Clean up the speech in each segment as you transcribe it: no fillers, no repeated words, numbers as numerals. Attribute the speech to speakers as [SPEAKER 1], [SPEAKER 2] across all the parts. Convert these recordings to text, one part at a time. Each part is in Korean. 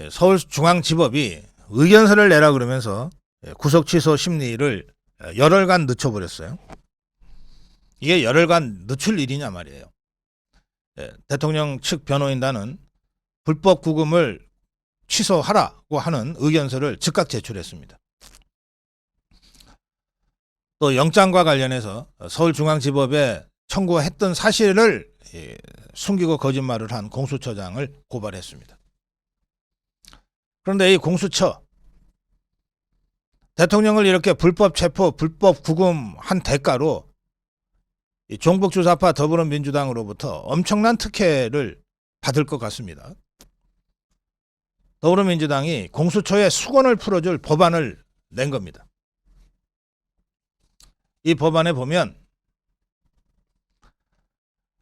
[SPEAKER 1] 서울중앙지법이 의견서를 내라 그러면서 구속 취소 심리를 열흘간 늦춰버렸어요. 이게 열흘간 늦출 일이냐 말이에요. 대통령 측 변호인단은 불법 구금을 취소하라고 하는 의견서를 즉각 제출했습니다. 또 영장과 관련해서 서울중앙지법에 청구했던 사실을 숨기고 거짓말을 한 공수처장을 고발했습니다. 그런데 이 공수처, 대통령을 이렇게 불법 체포, 불법 구금한 대가로 종북주사파 더불어민주당으로부터 엄청난 특혜를 받을 것 같습니다. 더불어민주당이 공수처의 수건을 풀어줄 법안을 낸 겁니다. 이 법안에 보면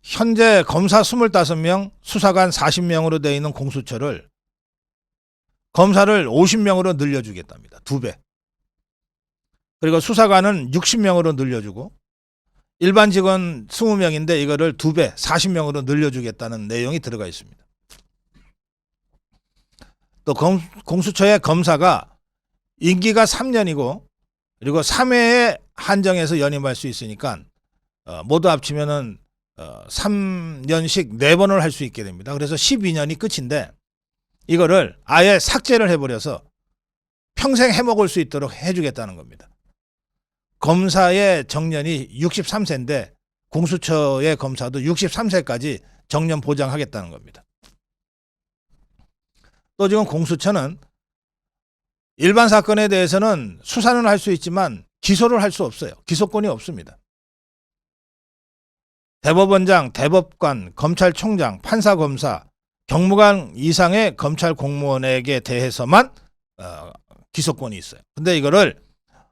[SPEAKER 1] 현재 검사 25명, 수사관 40명으로 되어 있는 공수처를 검사를 50명으로 늘려주겠답니다. 2배. 그리고 수사관은 60명으로 늘려주고 일반 직원 20명인데 이거를 2배, 40명으로 늘려주겠다는 내용이 들어가 있습니다. 또 공수처의 검사가 임기가 3년이고 그리고 3회에 한정해서 연임할 수 있으니까 모두 합치면은 3년씩 4번을 할 수 있게 됩니다. 그래서 12년이 끝인데 이거를 아예 삭제를 해버려서 평생 해먹을 수 있도록 해주겠다는 겁니다. 검사의 정년이 63세인데 공수처의 검사도 63세까지 정년 보장하겠다는 겁니다. 또 지금 공수처는 일반 사건에 대해서는 수사는 할 수 있지만 기소를 할 수 없어요. 기소권이 없습니다. 대법원장, 대법관, 검찰총장, 판사검사, 경무관 이상의 검찰 공무원에게 대해서만 기소권이 있어요. 근데 이거를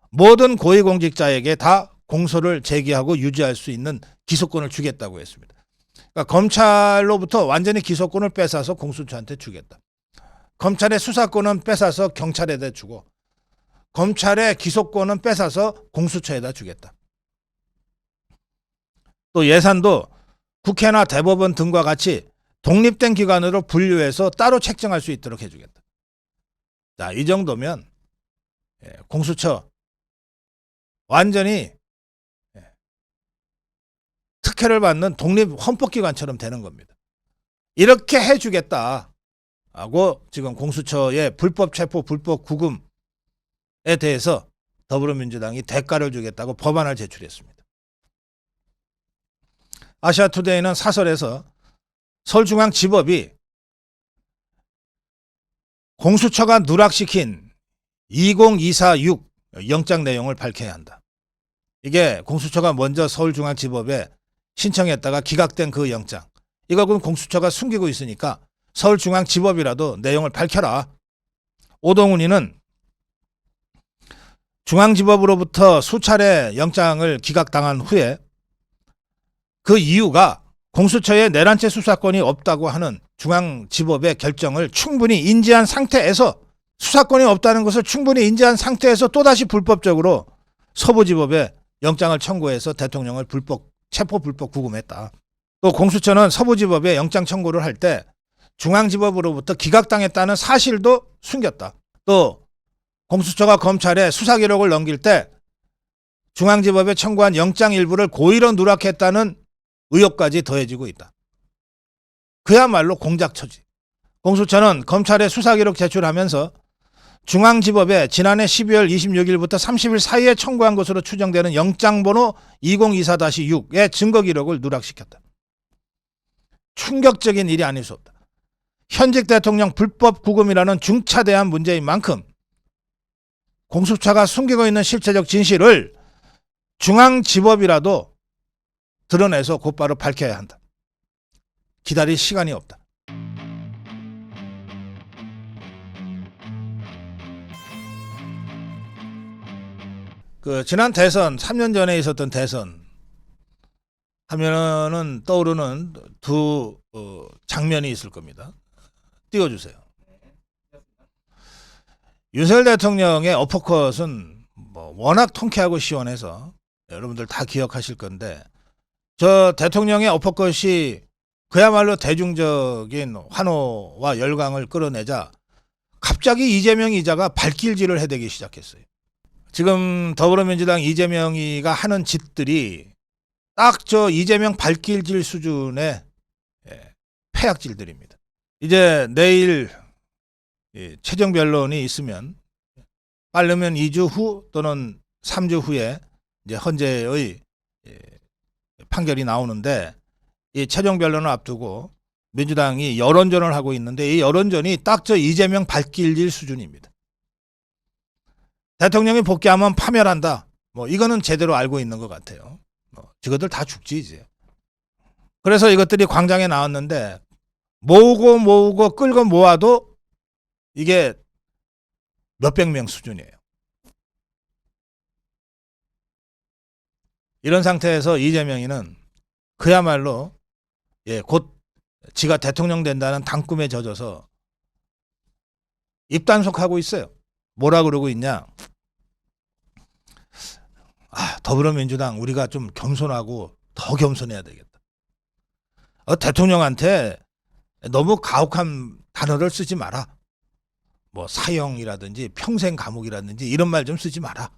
[SPEAKER 1] 모든 고위공직자에게 다 공소를 제기하고 유지할 수 있는 기소권을 주겠다고 했습니다. 그러니까 검찰로부터 완전히 기소권을 뺏어서 공수처한테 주겠다. 검찰의 수사권은 뺏어서 경찰에다 주고 검찰의 기소권은 뺏어서 공수처에다 주겠다. 또 예산도 국회나 대법원 등과 같이 독립된 기관으로 분류해서 따로 책정할 수 있도록 해주겠다. 자, 이 정도면 공수처 완전히 특혜를 받는 독립 헌법기관처럼 되는 겁니다. 이렇게 해주겠다 하고 지금 공수처의 불법 체포, 불법 구금에 대해서 더불어민주당이 대가를 주겠다고 법안을 제출했습니다. 아시아투데이는 사설에서 서울중앙지법이 공수처가 누락시킨 20246 영장 내용을 밝혀야 한다. 이게 공수처가 먼저 서울중앙지법에 신청했다가 기각된 그 영장. 이거 그럼 공수처가 숨기고 있으니까 서울중앙지법이라도 내용을 밝혀라. 오동훈이는 중앙지법으로부터 수차례 영장을 기각당한 후에 그 이유가 공수처에 내란죄 수사권이 없다고 하는 중앙지법의 결정을 충분히 인지한 상태에서 수사권이 없다는 것을 충분히 인지한 상태에서 또다시 불법적으로 서부지법에 영장을 청구해서 대통령을 체포 불법 구금했다. 또 공수처는 서부지법에 영장 청구를 할 때 중앙지법으로부터 기각당했다는 사실도 숨겼다. 또 공수처가 검찰에 수사 기록을 넘길 때 중앙지법에 청구한 영장 일부를 고의로 누락했다는 의혹까지 더해지고 있다. 그야말로 공작처지. 공수처는 검찰에 수사 기록 제출하면서 중앙지법에 지난해 12월 26일부터 30일 사이에 청구한 것으로 추정되는 영장번호 2024-6의 증거 기록을 누락시켰다. 충격적인 일이 아닐 수 없다. 현직 대통령 불법 구금이라는 중차대한 문제인 만큼 공수처가 숨기고 있는 실체적 진실을 중앙지법이라도 드러내서 곧바로 밝혀야 한다. 기다릴 시간이 없다. 지난 대선, 3년 전에 있었던 대선 하면은 떠오르는 두 장면이 있을 겁니다. 띄워주세요. 윤석열 대통령의 어퍼컷은 워낙 통쾌하고 시원해서 여러분들 다 기억하실 건데 저 대통령의 어퍼컷이 그야말로 대중적인 환호와 열광을 끌어내자 갑자기 이재명 이자가 발길질을 해대기 시작했어요. 지금 더불어민주당 이재명이가 하는 짓들이 딱 저 이재명 발길질 수준의 폐악질들입니다. 이제 내일 최종 변론이 있으면 빠르면 2주 후 또는 3주 후에 이제 헌재의 판결이 나오는데 이 최종 변론을 앞두고 민주당이 여론전을 하고 있는데 이 여론전이 딱 저 이재명 발길질 수준입니다. 대통령이 복귀하면 파멸한다. 뭐 이거는 제대로 알고 있는 것 같아요. 저것들 다 죽지 이제. 그래서 이것들이 광장에 나왔는데 모으고 끌고 모아도 이게 몇백 명 수준이에요. 이런 상태에서 이재명이는 그야말로 곧 지가 대통령 된다는 당꿈에 젖어서 입단속하고 있어요. 뭐라 그러고 있냐. 더불어민주당 우리가 좀 겸손하고 더 겸손해야 되겠다. 대통령한테 너무 가혹한 단어를 쓰지 마라. 뭐 사형이라든지 평생 감옥이라든지 이런 말 좀 쓰지 마라.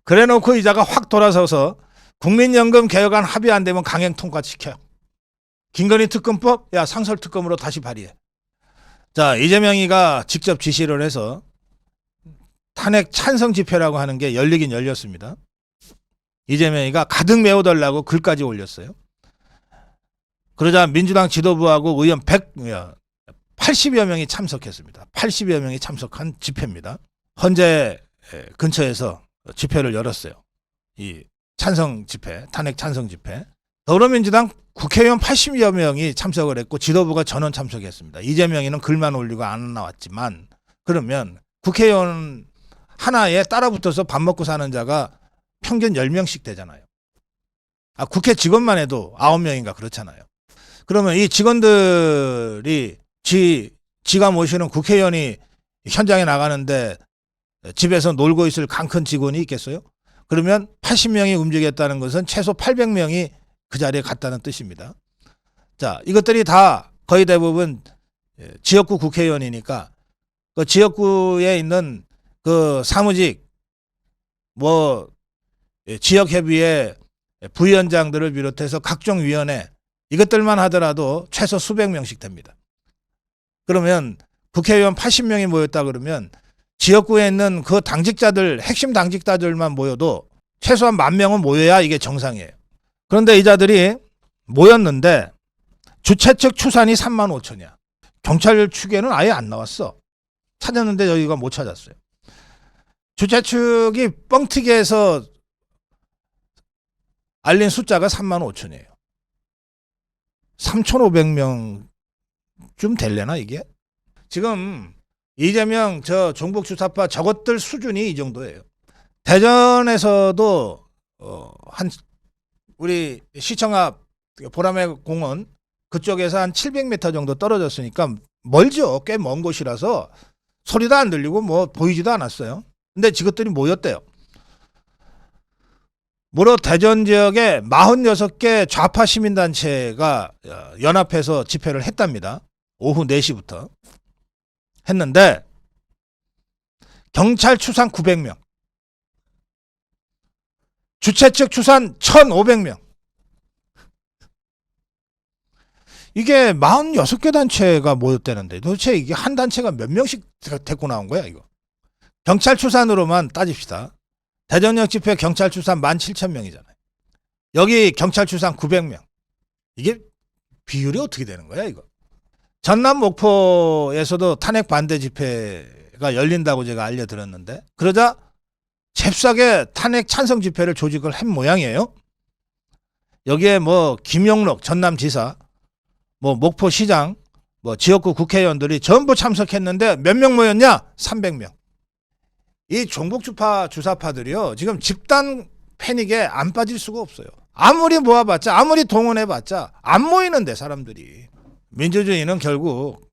[SPEAKER 1] 그래놓고 이자가 확 돌아서서 국민연금 개혁안 합의 안 되면 강행 통과시켜. 김건희 특검법 야 상설특검으로 다시 발의해. 자, 이재명이가 직접 지시를 해서 탄핵 찬성 집회라고 하는 게 열리긴 열렸습니다. 이재명이가 가득 메워달라고 글까지 올렸어요. 그러자 민주당 지도부하고 의원 80여 명이 참석했습니다. 80여 명이 참석한 집회입니다. 헌재 근처에서 집회를 열었어요. 이 찬성 집회, 탄핵 찬성 집회. 더불어민주당 국회의원 80여 명이 참석을 했고 지도부가 전원 참석했습니다. 이재명이는 글만 올리고 안 나왔지만 그러면 국회의원 하나에 따라붙어서 밥 먹고 사는 자가 평균 10명씩 되잖아요. 국회 직원만 해도 9명인가 그렇잖아요. 그러면 이 직원들이 지가 모시는 국회의원이 현장에 나가는데 집에서 놀고 있을 강큰 직원이 있겠어요? 그러면 80명이 움직였다는 것은 최소 800명이 그 자리에 갔다는 뜻입니다. 자, 이것들이 다 거의 대부분 지역구 국회의원이니까 그 지역구에 있는 그 사무직 뭐 지역협의회 부위원장들을 비롯해서 각종 위원회 이것들만 하더라도 최소 수백 명씩 됩니다. 그러면 국회의원 80명이 모였다 그러면 지역구에 있는 그 당직자들 핵심 당직자들만 모여도 최소한 10,000명은 모여야 이게 정상이에요. 그런데 이 자들이 모였는데 주최 측 추산이 35,000이야. 경찰 측에는 아예 안 나왔어. 찾았는데 여기가 못 찾았어요. 주최 측이 뻥튀기해서 알린 숫자가 35,000이에요. 3,500명쯤 될래나 이게? 지금 이재명 저 종북주사파 저것들 수준이 이 정도예요. 대전에서도 한 우리 시청 앞 보라매 공원 그쪽에서 한 700m 정도 떨어졌으니까 멀죠. 꽤 먼 곳이라서 소리도 안 들리고 뭐 보이지도 않았어요. 근데 저것들이 모였대요. 무려 대전 지역에 46개 좌파 시민단체가 연합해서 집회를 했답니다. 오후 4시부터 했는데 경찰 추산 900명, 주최 측 추산 1,500명. 이게 46개 단체가 모였다는데 도대체 이게 한 단체가 몇 명씩 데리고 나온 거야 이거. 경찰 추산으로만 따집시다. 대전역 집회 경찰 추산 17,000명이잖아요. 여기 경찰 추산 900명. 이게 비율이 어떻게 되는 거야 이거. 전남 목포에서도 탄핵 반대 집회가 열린다고 제가 알려드렸는데 그러자 잽싸게 탄핵 찬성 집회를 조직을 한 모양이에요. 여기에 뭐 김용록 전남지사, 뭐 목포시장, 뭐 지역구 국회의원들이 전부 참석했는데 몇 명 모였냐? 300명. 이 종북주파 주사파들이요 지금 집단 패닉에 안 빠질 수가 없어요. 아무리 모아봤자 아무리 동원해봤자 안 모이는데 사람들이. 민주주의는 결국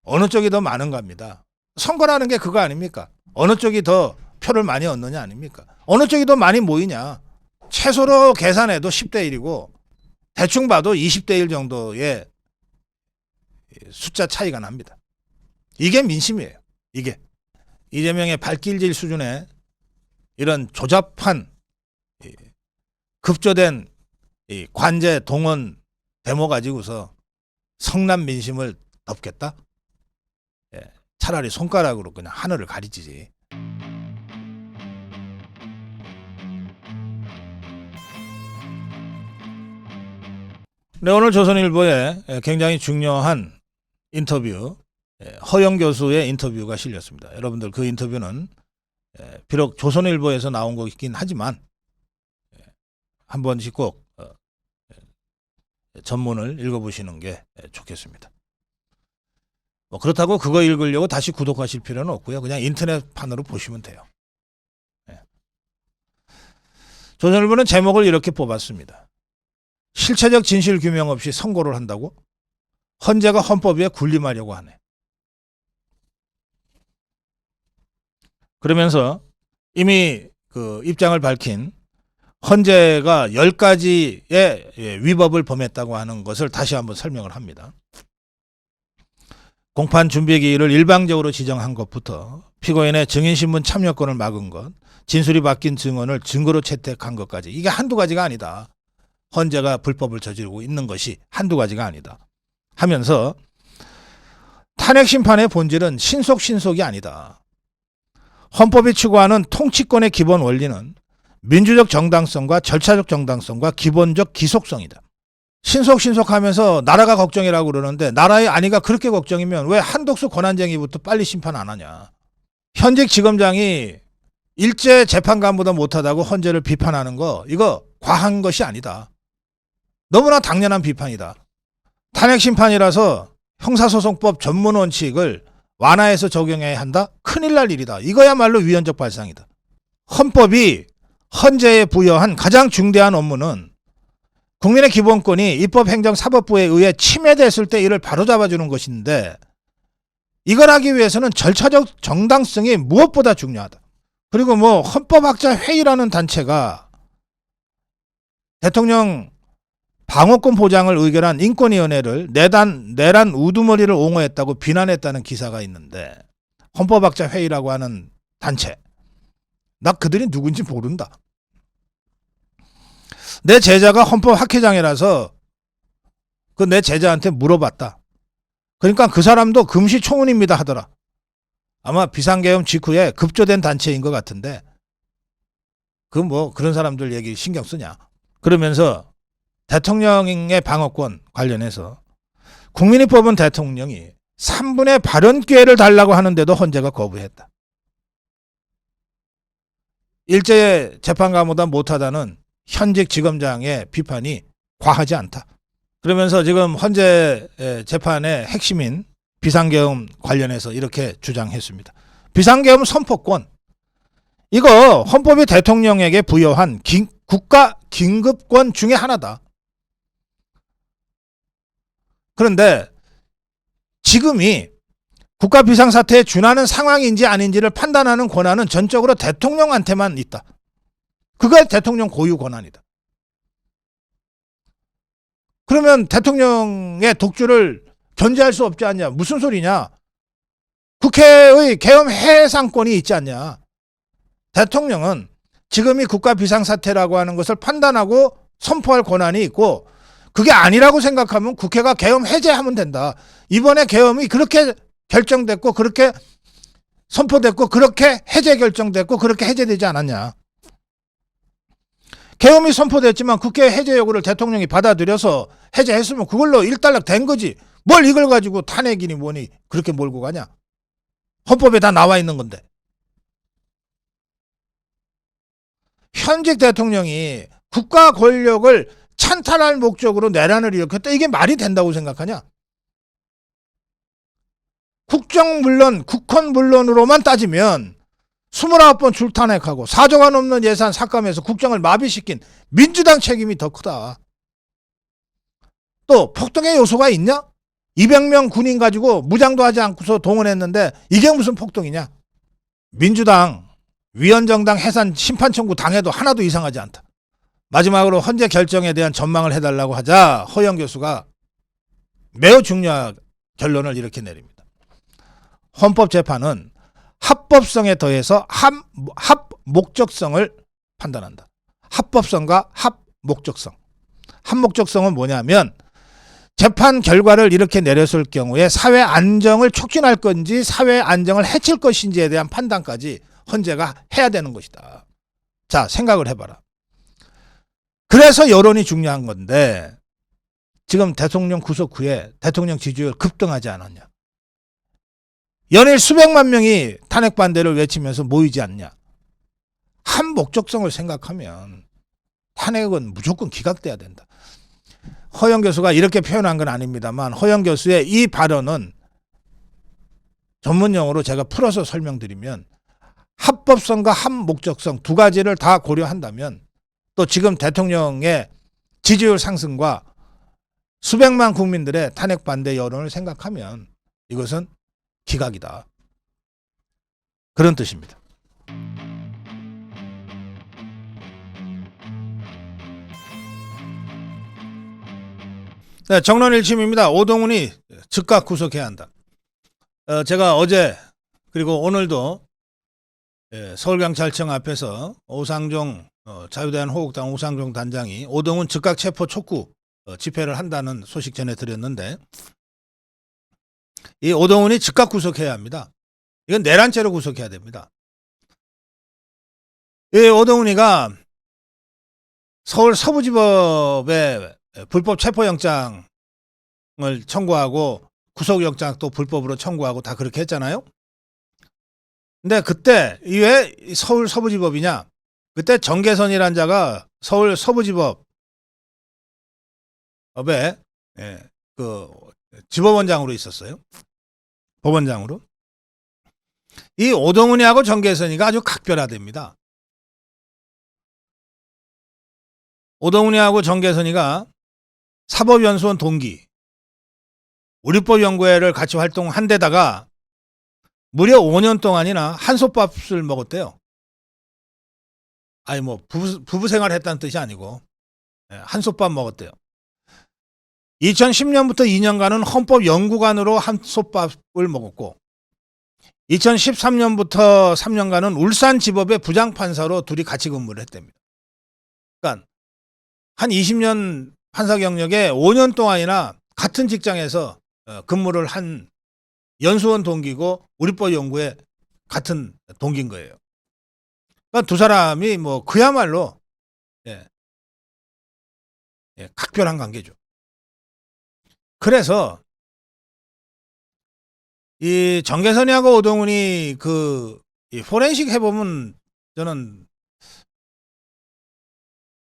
[SPEAKER 1] 어느 쪽이 더 많은 겁니다. 선거라는 게 그거 아닙니까? 어느 쪽이 더 표를 많이 얻느냐 아닙니까? 어느 쪽이 더 많이 모이냐. 최소로 계산해도 10대 1이고 대충 봐도 20대 1 정도의 숫자 차이가 납니다. 이게 민심이에요. 이게 이재명의 발길질 수준의 이런 조잡한 급조된 관제 동원 데모 가지고서 성남 민심을 덮겠다? 차라리 손가락으로 그냥 하늘을 가리지. 네, 오늘 조선일보에 굉장히 중요한 인터뷰, 허영 교수의 인터뷰가 실렸습니다. 여러분들 그 인터뷰는 비록 조선일보에서 나온 거긴 하지만 한 번씩 꼭 전문을 읽어보시는 게 좋겠습니다. 뭐 그렇다고 그거 읽으려고 다시 구독하실 필요는 없고요. 그냥 인터넷판으로 보시면 돼요. 조선일보는 제목을 이렇게 뽑았습니다. 실체적 진실 규명 없이 선고를 한다고? 헌재가 헌법 위에 군림하려고 하네. 그러면서 이미 그 입장을 밝힌 헌재가 10가지의 위법을 범했다고 하는 것을 다시 한번 설명을 합니다. 공판 준비기일을 일방적으로 지정한 것부터 피고인의 증인신문 참여권을 막은 것, 진술이 바뀐 증언을 증거로 채택한 것까지, 이게 한두 가지가 아니다. 헌재가 불법을 저지르고 있는 것이 한두 가지가 아니다 하면서 탄핵심판의 본질은 신속이 아니다. 헌법이 추구하는 통치권의 기본 원리는 민주적 정당성과 절차적 정당성과 기본적 기속성이다. 신속하면서 나라가 걱정이라고 그러는데 나라의 안위가 그렇게 걱정이면 왜 한덕수 권한쟁이부터 빨리 심판 안 하냐. 현직 지검장이 일제 재판관보다 못하다고 헌재를 비판하는 거, 이거 과한 것이 아니다. 너무나 당연한 비판이다. 탄핵심판이라서 형사소송법 전문 원칙을 완화해서 적용해야 한다? 큰일 날 일이다. 이거야말로 위헌적 발상이다. 헌법이 헌재에 부여한 가장 중대한 업무는 국민의 기본권이 입법행정사법부에 의해 침해됐을 때 이를 바로잡아주는 것인데, 이걸 하기 위해서는 절차적 정당성이 무엇보다 중요하다. 그리고 뭐 헌법학자회의라는 단체가 대통령 방어권 보장을 의결한 인권위원회를 내란 우두머리를 옹호했다고 비난했다는 기사가 있는데, 헌법학자회의라고 하는 단체, 나 그들이 누군지 모른다. 내 제자가 헌법학회장이라서 그 내 제자한테 물어봤다. 그러니까 그 사람도 금시초문입니다 하더라. 아마 비상계엄 직후에 급조된 단체인 것 같은데, 그 뭐 그런 사람들 얘기 신경 쓰냐. 그러면서 대통령의 방어권 관련해서 국민이 뽑은 대통령이 3분의 발언 기회를 달라고 하는데도 헌재가 거부했다. 일제 재판관보다 못하다는 현직 지검장의 비판이 과하지 않다. 그러면서 지금 헌재 재판의 핵심인 비상계엄 관련해서 이렇게 주장했습니다. 비상계엄 선포권, 이거 헌법이 대통령에게 부여한 국가 긴급권 중에 하나다. 그런데 지금이 국가 비상사태에 준하는 상황인지 아닌지를 판단하는 권한은 전적으로 대통령한테만 있다. 그게 대통령 고유 권한이다. 그러면 대통령의 독주를 견제할 수 없지 않냐. 무슨 소리냐. 국회의 계엄 해상권이 있지 않냐. 대통령은 지금이 국가 비상사태라고 하는 것을 판단하고 선포할 권한이 있고, 그게 아니라고 생각하면 국회가 계엄 해제하면 된다. 이번에 계엄이 그렇게 결정됐고, 그렇게 선포됐고, 그렇게 해제 결정됐고, 그렇게 해제되지 않았냐. 계엄이 선포됐지만 국회 해제 요구를 대통령이 받아들여서 해제했으면 그걸로 일단락 된 거지. 뭘 이걸 가지고 탄핵이니 뭐니 그렇게 몰고 가냐. 헌법에 다 나와 있는 건데. 현직 대통령이 국가 권력을 찬탈할 목적으로 내란을 일으켰다. 이게 말이 된다고 생각하냐? 국정 물론, 국헌 물론으로만 따지면 29번 줄탄핵하고 4조가 넘는 예산 삭감해서 국정을 마비시킨 민주당 책임이 더 크다. 또 폭동의 요소가 있냐? 200명 군인 가지고 무장도 하지 않고서 동원했는데 이게 무슨 폭동이냐? 민주당 위헌정당 해산 심판 청구 당해도 하나도 이상하지 않다. 마지막으로 헌재 결정에 대한 전망을 해달라고 하자 허영 교수가 매우 중요한 결론을 이렇게 내립니다. 헌법재판은 합법성에 더해서 합목적성을 판단한다. 합법성과 합목적성. 합목적성은 뭐냐면 재판 결과를 이렇게 내렸을 경우에 사회 안정을 촉진할 건지 사회 안정을 해칠 것인지에 대한 판단까지 헌재가 해야 되는 것이다. 자, 생각을 해봐라. 그래서 여론이 중요한 건데 지금 대통령 구속 후에 대통령 지지율 급등하지 않았냐. 연일 수백만 명이 탄핵 반대를 외치면서 모이지 않냐. 한 목적성을 생각하면 탄핵은 무조건 기각돼야 된다. 허영 교수가 이렇게 표현한 건 아닙니다만 허영 교수의 이 발언은 전문용어로 제가 풀어서 설명드리면 합법성과 합목적성 두 가지를 다 고려한다면 또 지금 대통령의 지지율 상승과 수백만 국민들의 탄핵 반대 여론을 생각하면 이것은 기각이다. 그런 뜻입니다. 네, 정론 1심입니다. 오동훈이 즉각 구속해야 한다. 제가 어제 그리고 오늘도 서울경찰청 앞에서 오상종 자유대한호국당 오상종 단장이 오동훈 즉각 체포 촉구 집회를 한다는 소식 전해드렸는데 이 오동훈이 즉각 구속해야 합니다. 이건 내란죄로 구속해야 됩니다. 이 오동훈이가 서울 서부지법에 불법 체포영장을 청구하고 구속영장 또 불법으로 청구하고 다 그렇게 했잖아요. 근데 그때 왜 서울 서부지법이냐? 그때 정계선이라는 자가 서울 서부지법에 그 지법원장으로 있었어요. 법원장으로. 이 오동훈이하고 정계선이가 아주 각별하답니다. 오동훈이하고 정계선이가 사법연수원 동기, 우리법연구회를 같이 활동한 데다가 무려 5년 동안이나 한솥밥을 먹었대요. 아니 뭐 부부 생활 했다는 뜻이 아니고 한솥밥 먹었대요. 2010년부터 2년간은 헌법연구관으로 한솥밥을 먹었고 2013년부터 3년간은 울산지법의 부장판사로 둘이 같이 근무를 했답니다. 그러니까 한 20년 판사 경력에 5년 동안이나 같은 직장에서 근무를 한 연수원 동기고 우리법 연구에 같은 동기인 거예요. 그러니까 두 사람이 뭐 그야말로 각별한 관계죠. 그래서 이 정계선이하고 오동훈이 이 포렌식 해보면 저는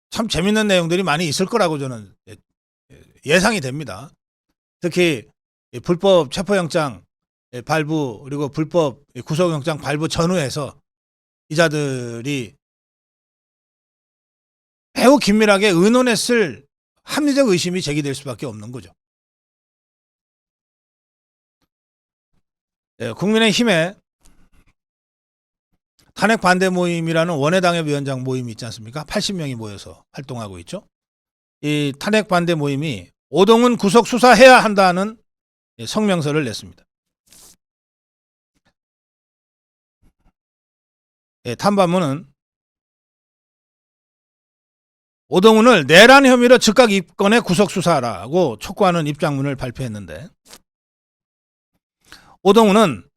[SPEAKER 1] 참 재밌는 내용들이 많이 있을 거라고 저는 예상이 됩니다. 특히 불법 체포영장 발부 그리고 불법 구속영장 발부 전후에서 이자들이 매우 긴밀하게 의논했을 합리적 의심이 제기될 수밖에 없는 거죠. 국민의힘에 탄핵 반대 모임이라는 원외당협 위원장 모임이 있지 않습니까? 80명이 모여서 활동하고 있죠. 이 탄핵 반대 모임이 오동훈 구속 수사해야 한다는 성명서를 냈습니다. 탐방문은 오동훈을 내란 혐의로 즉각 입건해 구속 수사하라고 촉구하는 입장문을 발표했는데 오동훈은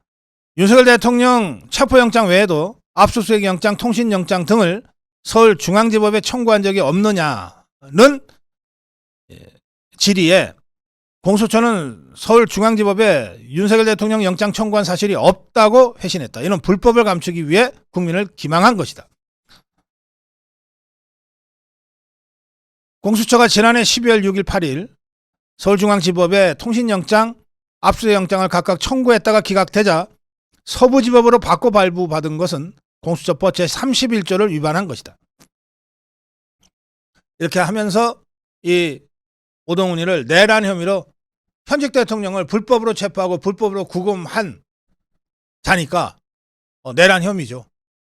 [SPEAKER 1] 윤석열 대통령 체포영장 외에도 압수수색 영장, 통신영장 등을 서울중앙지법에 청구한 적이 없느냐는 질의에 공수처는 서울중앙지법에 윤석열 대통령 영장 청구한 사실이 없다고 회신했다. 이는 불법을 감추기 위해 국민을 기망한 것이다. 공수처가 지난해 12월 6일 8일 서울중앙지법에 통신영장, 압수영장을 각각 청구했다가 기각되자 서부지법으로 바꿔 발부받은 것은 공수처법 제31조를 위반한 것이다. 이렇게 하면서 이 오동훈이를 내란 혐의로 현직 대통령을 불법으로 체포하고 불법으로 구금한 자니까 내란 혐의죠.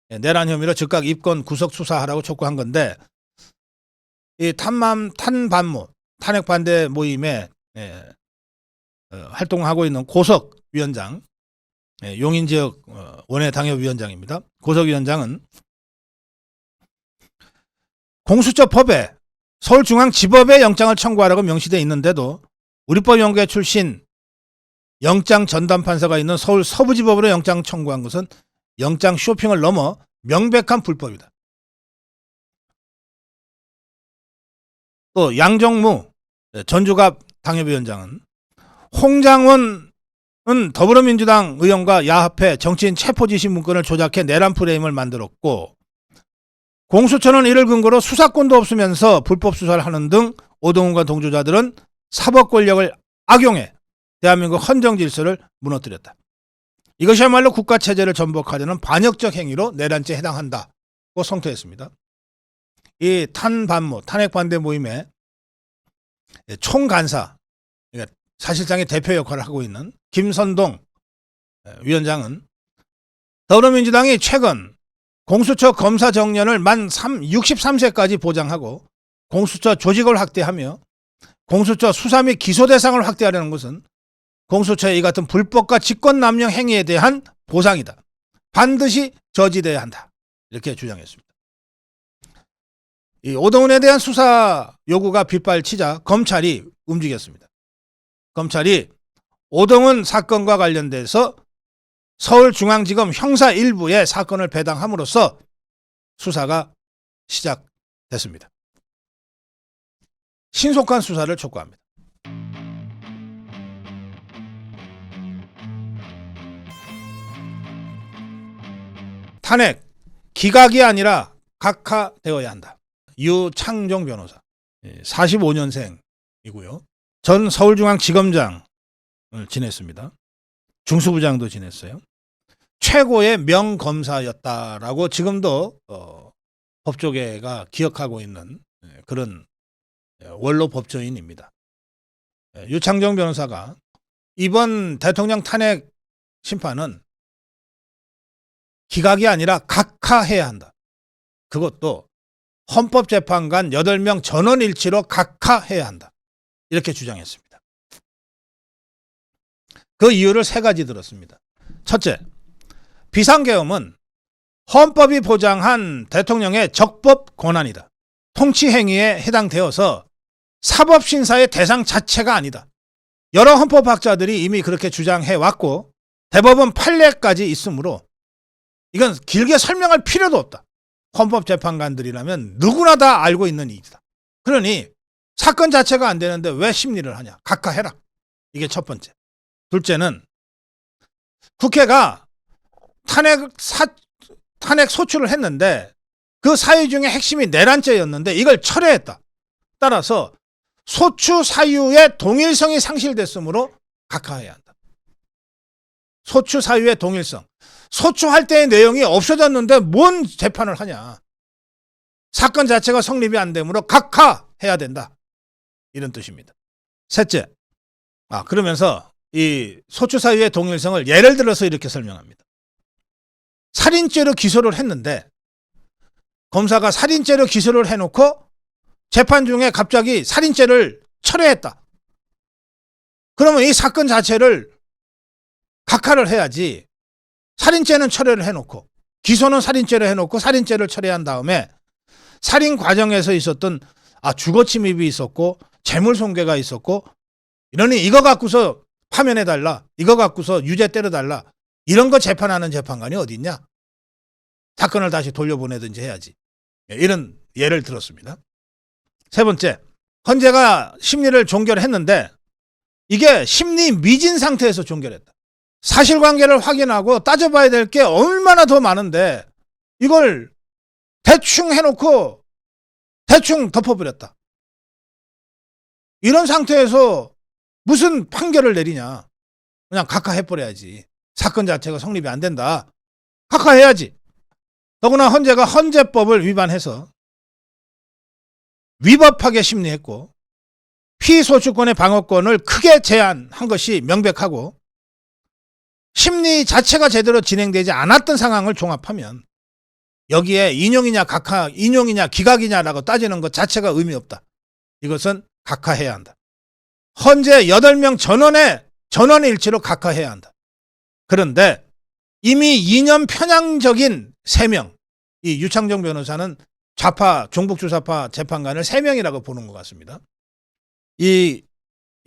[SPEAKER 1] 내란 혐의로 즉각 입건 구속 수사하라고 촉구한 건데 이 탄반모 탄핵 반대 모임에 활동하고 있는 고석위원장, 용인지역 원외 당협위원장입니다. 고석위원장은 공수처법에 서울중앙지법에 영장을 청구하라고 명시되어 있는데도 우리법연구회 출신 영장 전담 판사가 있는 서울 서부지법으로 영장 청구한 것은 영장 쇼핑을 넘어 명백한 불법이다. 또 양정무 전주갑 당협위원장은 홍장원은 더불어민주당 의원과 야합해 정치인 체포지시 문건을 조작해 내란 프레임을 만들었고 공수처는 이를 근거로 수사권도 없으면서 불법 수사를 하는 등 오동훈과 동조자들은 사법 권력을 악용해 대한민국 헌정 질서를 무너뜨렸다. 이것이야말로 국가체제를 전복하려는 반역적 행위로 내란죄에 해당한다고 성토했습니다. 이 탄반모, 탄핵반대 모임의 총간사, 그러니까 사실상의 대표 역할을 하고 있는 김선동 위원장은 더불어민주당이 최근 공수처 검사 정년을 만 63세까지 보장하고 공수처 조직을 확대하며 공수처 수사 및 기소 대상을 확대하려는 것은 공수처의 이 같은 불법과 직권남용 행위에 대한 보상이다. 반드시 저지돼야 한다. 이렇게 주장했습니다. 이 오동훈에 대한 수사 요구가 빗발치자 검찰이 움직였습니다. 검찰이 오동훈 사건과 관련돼서 서울중앙지검 형사 1부에 사건을 배당함으로써 수사가 시작됐습니다. 신속한 수사를 촉구합니다. 탄핵, 기각이 아니라 각하되어야 한다. 유창종 변호사, 45년생이고요. 전 서울중앙지검장을 지냈습니다. 중수부장도 지냈어요. 최고의 명검사였다라고 지금도 법조계가 기억하고 있는 그런 원로 법조인입니다. 유창종 변호사가 이번 대통령 탄핵 심판은 기각이 아니라 각하해야 한다. 그것도 헌법재판관 8명 전원일치로 각하해야 한다. 이렇게 주장했습니다. 그 이유를 3가지 들었습니다. 첫째, 비상계엄은 헌법이 보장한 대통령의 적법 권한이다. 통치행위에 해당되어서 사법심사의 대상 자체가 아니다. 여러 헌법학자들이 이미 그렇게 주장해왔고 대법원 판례까지 있으므로 이건 길게 설명할 필요도 없다. 헌법재판관들이라면 누구나 다 알고 있는 일이다. 그러니 사건 자체가 안 되는데 왜 심리를 하냐. 각하해라. 이게 첫 번째. 둘째는 국회가 탄핵 소추를 했는데 그 사유 중에 핵심이 내란죄였는데 이걸 철회했다. 따라서 소추 사유의 동일성이 상실됐으므로 각하해야 한다. 소추 사유의 동일성. 소추할 때의 내용이 없어졌는데 뭔 재판을 하냐. 사건 자체가 성립이 안 되므로 각하해야 된다. 이런 뜻입니다. 셋째, 그러면서 이 소추 사유의 동일성을 예를 들어서 이렇게 설명합니다. 살인죄로 기소를 했는데 검사가 살인죄로 기소를 해놓고 재판 중에 갑자기 살인죄를 철회했다. 그러면 이 사건 자체를 각하를 해야지. 살인죄는 철회를 해놓고 기소는 살인죄로 해놓고 살인죄를 철회한 다음에 살인 과정에서 있었던 주거침입이 있었고 재물손괴가 있었고 이러니 이거 갖고서 파면해달라. 이거 갖고서 유죄 때려달라. 이런 거 재판하는 재판관이 어디 있냐. 사건을 다시 돌려보내든지 해야지. 이런 예를 들었습니다. 세 번째, 헌재가 심리를 종결했는데 이게 심리 미진 상태에서 종결했다. 사실관계를 확인하고 따져봐야 될 게 얼마나 더 많은데 이걸 대충 해놓고 대충 덮어버렸다. 이런 상태에서 무슨 판결을 내리냐. 그냥 각하해버려야지. 사건 자체가 성립이 안 된다. 각하해야지. 더구나 헌재가 헌재법을 위반해서 위법하게 심리했고 피소추권의 방어권을 크게 제한한 것이 명백하고 심리 자체가 제대로 진행되지 않았던 상황을 종합하면 여기에 인용이냐 인용이냐 기각이냐라고 따지는 것 자체가 의미 없다. 이것은 각하해야 한다. 헌재 8명 전원의 전원일치로 각하해야 한다. 그런데 이미 이념 편향적인 3명, 이 유창정 변호사는 좌파, 종북주사파 재판관을 3명이라고 보는 것 같습니다. 이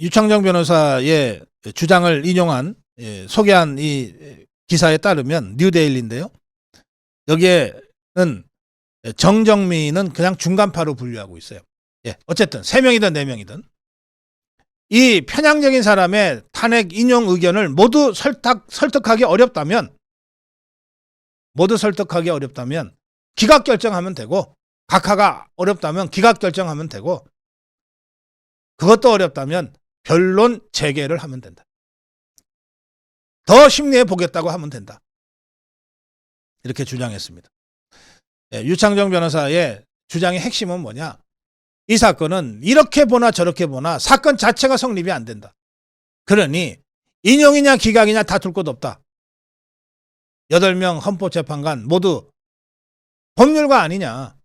[SPEAKER 1] 유창정 변호사의 주장을 인용한 소개한 이 기사에 따르면 뉴데일리인데요. 여기에는 정정미는 그냥 중간파로 분류하고 있어요. 어쨌든 3명이든 4명이든 이 편향적인 사람의 탄핵 인용 의견을 모두 설득하기 어렵다면 기각 결정하면 되고, 각하가 어렵다면 기각 결정하면 되고, 그것도 어렵다면 변론 재개를 하면 된다. 더 심리해 보겠다고 하면 된다. 이렇게 주장했습니다. 유창정 변호사의 주장의 핵심은 뭐냐? 이 사건은 이렇게 보나 저렇게 보나 사건 자체가 성립이 안 된다. 그러니 인용이냐 기각이냐 다툴 것 없다. 8명 헌법재판관 모두 법률가 아니냐.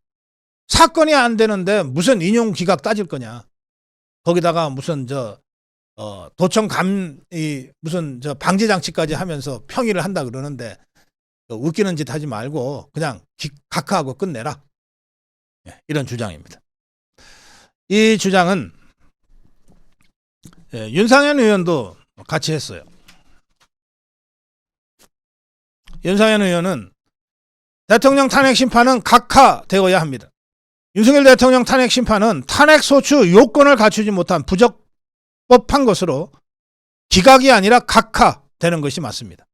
[SPEAKER 1] 사건이 안 되는데 무슨 인용 기각 따질 거냐. 거기다가 무슨 도청 무슨 방지 장치까지 하면서 평의를 한다 그러는데 웃기는 짓 하지 말고 그냥 각하하고 끝내라. 이런 주장입니다. 이 주장은 윤상현 의원도 같이 했어요. 윤상현 의원은 대통령 탄핵 심판은 각하되어야 합니다. 윤석열 대통령 탄핵 심판은 탄핵 소추 요건을 갖추지 못한 부적법한 것으로 기각이 아니라 각하되는 것이 맞습니다.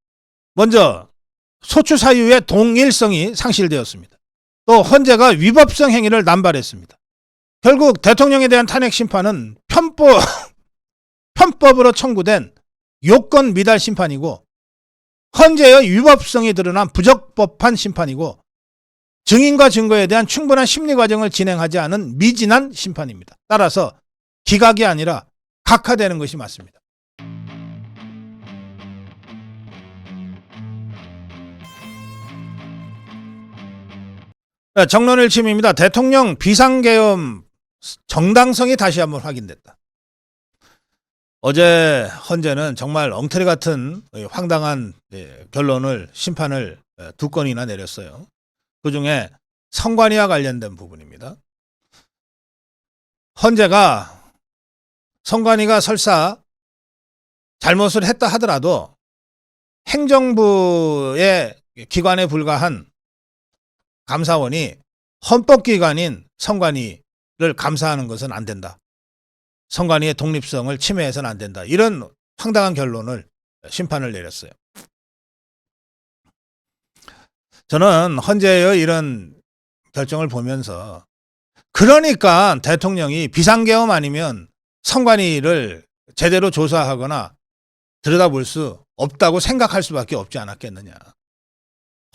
[SPEAKER 1] 먼저 소추 사유의 동일성이 상실되었습니다. 또 헌재가 위법성 행위를 남발했습니다. 결국 대통령에 대한 탄핵 심판은 편법으로 청구된 요건 미달 심판이고, 헌재의 위법성이 드러난 부적법한 심판이고, 증인과 증거에 대한 충분한 심리 과정을 진행하지 않은 미진한 심판입니다. 따라서 기각이 아니라 각하되는 것이 맞습니다. 정론일침입니다. 대통령 비상계엄 정당성이 다시 한번 확인됐다. 어제 헌재는 정말 엉터리 같은 황당한 심판을 2건이나 내렸어요. 그중에 성관이와 관련된 부분입니다. 헌재가 성관이가 설사 잘못을 했다 하더라도 행정부의 기관에 불과한 감사원이 헌법기관인 성관이를 감사하는 것은 안 된다. 성관이의 독립성을 침해해서는 안 된다. 이런 황당한 심판을 내렸어요. 저는 헌재의 이런 결정을 보면서, 그러니까 대통령이 비상계엄 아니면 성관이를 제대로 조사하거나 들여다볼 수 없다고 생각할 수밖에 없지 않았겠느냐.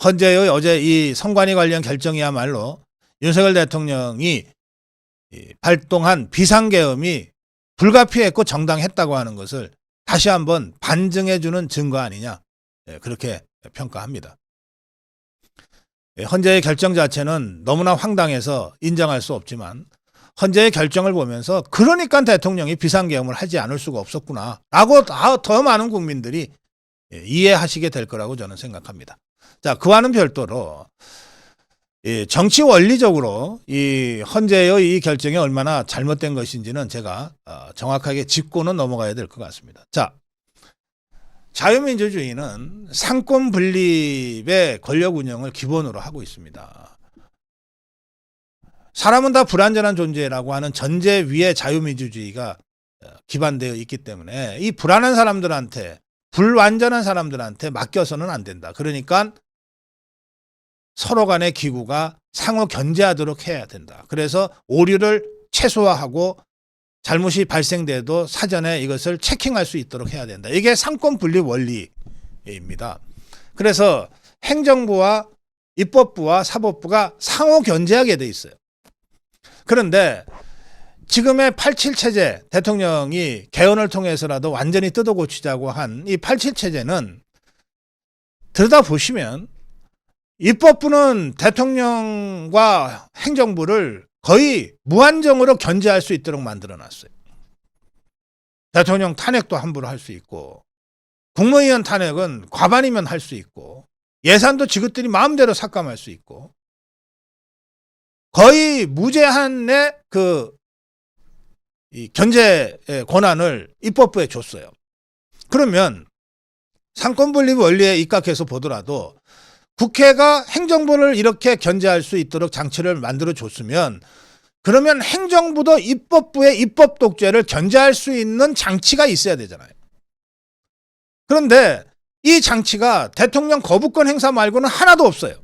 [SPEAKER 1] 헌재의 어제 이 성관이 관련 결정이야말로 윤석열 대통령이 발동한 비상계엄이 불가피했고 정당했다고 하는 것을 다시 한번 반증해주는 증거 아니냐, 그렇게 평가합니다. 헌재의 결정 자체는 너무나 황당해서 인정할 수 없지만, 헌재의 결정을 보면서 그러니까 대통령이 비상계엄을 하지 않을 수가 없었구나 라고 더 많은 국민들이 이해하시게 될 거라고 저는 생각합니다. 자, 그와는 별도로 정치 원리적으로 이 헌재의 이 결정이 얼마나 잘못된 것인지는 제가 정확하게 짚고는 넘어가야 될 것 같습니다. 자, 자유민주주의는 상권 분립의 권력 운영을 기본으로 하고 있습니다. 사람은 다 불완전한 존재라고 하는 전제 위에 자유민주주의가 기반되어 있기 때문에 이 불완전한 사람들한테 맡겨서는 안 된다. 그러니까 서로 간의 기구가 상호 견제하도록 해야 된다. 그래서 오류를 최소화하고 잘못이 발생돼도 사전에 이것을 체킹할 수 있도록 해야 된다. 이게 상권 분립 원리입니다. 그래서 행정부와 입법부와 사법부가 상호 견제하게 돼 있어요. 그런데 지금의 87 체제, 대통령이 개헌을 통해서라도 완전히 뜯어고치자고 한 이 87 체제는 들여다보시면 입법부는 대통령과 행정부를 거의 무한정으로 견제할 수 있도록 만들어놨어요. 대통령 탄핵도 함부로 할 수 있고, 국무위원 탄핵은 과반이면 할 수 있고 예산도 지긋들이 마음대로 삭감할 수 있고 거의 무제한의 이 견제 권한을 입법부에 줬어요. 그러면 상권분립 원리에 입각해서 보더라도 국회가 행정부를 이렇게 견제할 수 있도록 장치를 만들어 줬으면 그러면 행정부도 입법부의 입법 독재를 견제할 수 있는 장치가 있어야 되잖아요. 그런데 이 장치가 대통령 거부권 행사 말고는 하나도 없어요.